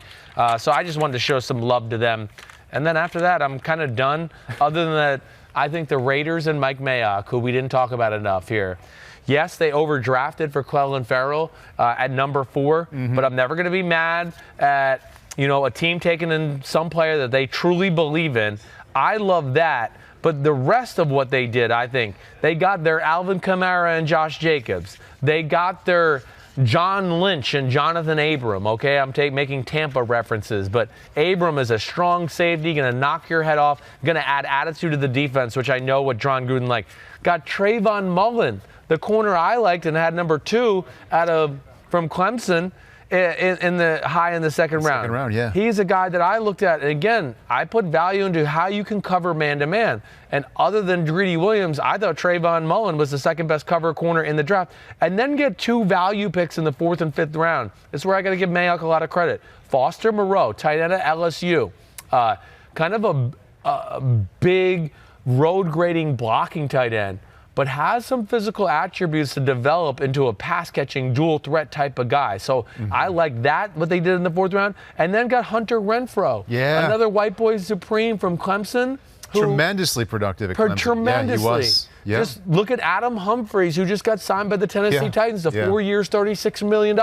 So I just wanted to show some love to them. And then after that, I'm kind of done. Other than that, I think the Raiders and Mike Mayock, who we didn't talk about enough here. Yes, they overdrafted for Clelin Ferrell at number 4, but I'm never going to be mad at a team taking in some player that they truly believe in. I love that. But the rest of what they did, I think, they got their Alvin Kamara and Josh Jacobs. They got their John Lynch and Jonathan Abram, okay? I'm making Tampa references, but Abram is a strong safety, going to knock your head off, going to add attitude to the defense, which I know what John Gruden liked. Got Trayvon Mullen, the corner I liked and had number 2 from Clemson, in the high in the second round. Second round, yeah. He's a guy that I looked at, and again, I put value into how you can cover man-to-man. And other than Greedy Williams, I thought Trayvon Mullen was the second best cover corner in the draft. And then get 2 value picks in the 4th and 5th round. This is where I got to give Mayock a lot of credit. Foster Moreau, tight end at LSU. Kind of a big road grading blocking tight end, but has some physical attributes to develop into a pass-catching, dual-threat type of guy. So I like that, what they did in the 4th round. And then got Hunter Renfrow, another white boy supreme from Clemson. Tremendously productive at Clemson. Tremendously. Yeah, he was. Yeah. Just look at Adam Humphries, who just got signed by the Tennessee Titans to 4 years, $36 million.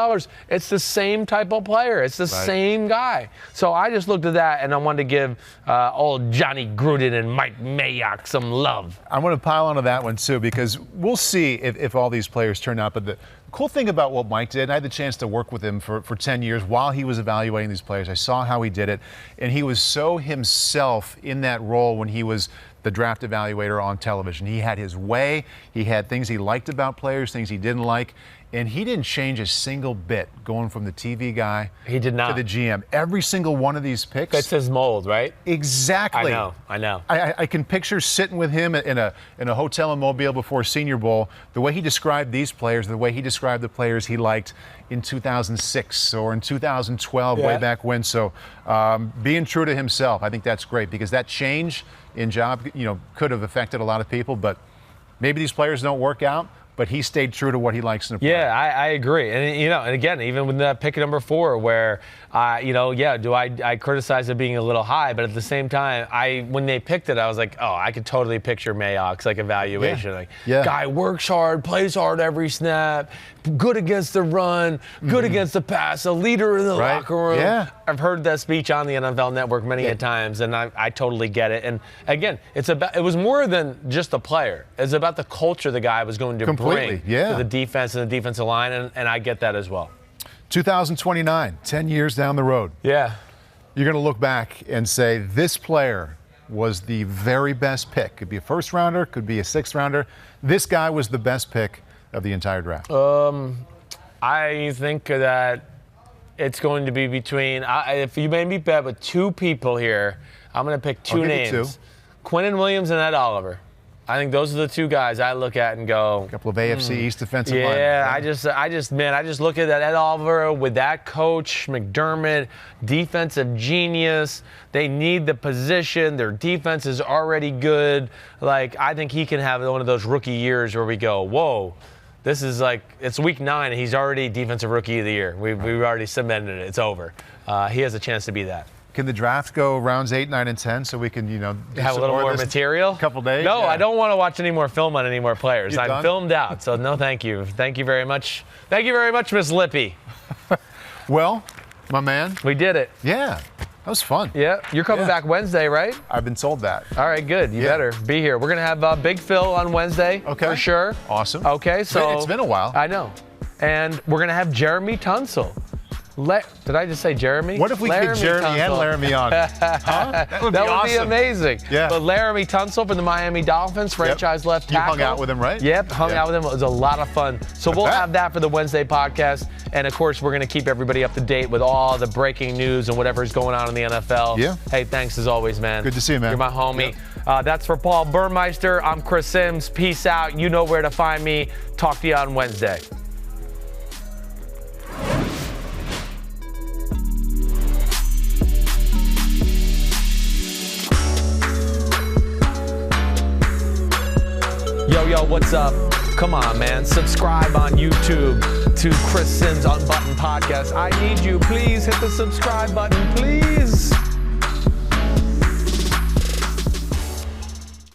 It's the same type of player. It's the same guy. So I just looked at that, and I wanted to give old Johnny Gruden and Mike Mayock some love. I want to pile onto that one, too, because we'll see if all these players turn out. But the cool thing about what Mike did, and I had the chance to work with him for 10 years while he was evaluating these players. I saw how he did it, and he was so himself in that role when he was the draft evaluator on television. He had his way. He had things he liked about players, things he didn't like. And he didn't change a single bit going from the TV guy to the GM. Every single one of these picks fits his mold, right? Exactly. I know. I can picture sitting with him in a hotel in Mobile before Senior Bowl, the way he described these players, the way he described the players he liked in 2006 or in 2012, way back when. So being true to himself, I think that's great, because that change in job, could have affected a lot of people, but maybe these players don't work out, but he stayed true to what he likes in a player. Yeah, I agree. And, and again, even with that pick number 4 where, I criticize it being a little high, but at the same time, when they picked it, I was like, oh, I could totally picture Mayock's evaluation. Guy works hard, plays hard every snap, good against the run, good against the pass, a leader in the locker room. Yeah. I've heard that speech on the NFL Network many a times, and I totally get it. And again, it was more than just a player. It's about the culture the guy was going to bring to the defense and the defensive line, and I get that as well. 2029, 10 years down the road. Yeah. You're going to look back and say, this player was the very best pick. Could be a first rounder, could be a sixth rounder. This guy was the best pick of the entire draft. I think that it's going to be between, if you made me bet with 2 people here, I'm going to pick 2 names. Quinnen Williams and Ed Oliver. I think those are the 2 guys I look at and go. A couple of AFC East defensive linemen. Yeah, I just look at that Ed Oliver with that coach, McDermott, defensive genius. They need the position. Their defense is already good. I think he can have one of those rookie years where we go, whoa. This is it's week 9, and he's already defensive rookie of the year. We've already cemented it. It's over. He has a chance to be that. Can the draft go rounds 8, 9, and 10 so we can, have a little more material? A couple days? No, I don't want to watch any more film on any more players. I'm filmed out, so no thank you. Thank you very much. Thank you very much, Miss Lippy. Well, my man. We did it. Yeah. That was fun. Yeah. You're coming back Wednesday, right? I've been told that. All right, good. You better be here. We're going to have Big Phil on Wednesday for sure. Awesome. Okay, so. It's been a while. I know. And we're going to have Jeremy Tunsil. Did I just say Jeremy? What if we get Jeremy and Laramie on? Huh? That would be amazing. Yeah. But Laramie Tunsil from the Miami Dolphins, franchise left tackle. You hung out with him, right? Yep, hung out with him. It was a lot of fun. So we'll have that for the Wednesday podcast. And, of course, we're going to keep everybody up to date with all the breaking news and whatever's going on in the NFL. Yeah. Hey, thanks as always, man. Good to see you, man. You're my homie. That's for Paul Burmeister. I'm Chris Simms. Peace out. You know where to find me. Talk to you on Wednesday. Yo, what's up? Come on, man. Subscribe on YouTube to Chris Simms Unbuttoned Podcast. I need you. Please hit the subscribe button, please.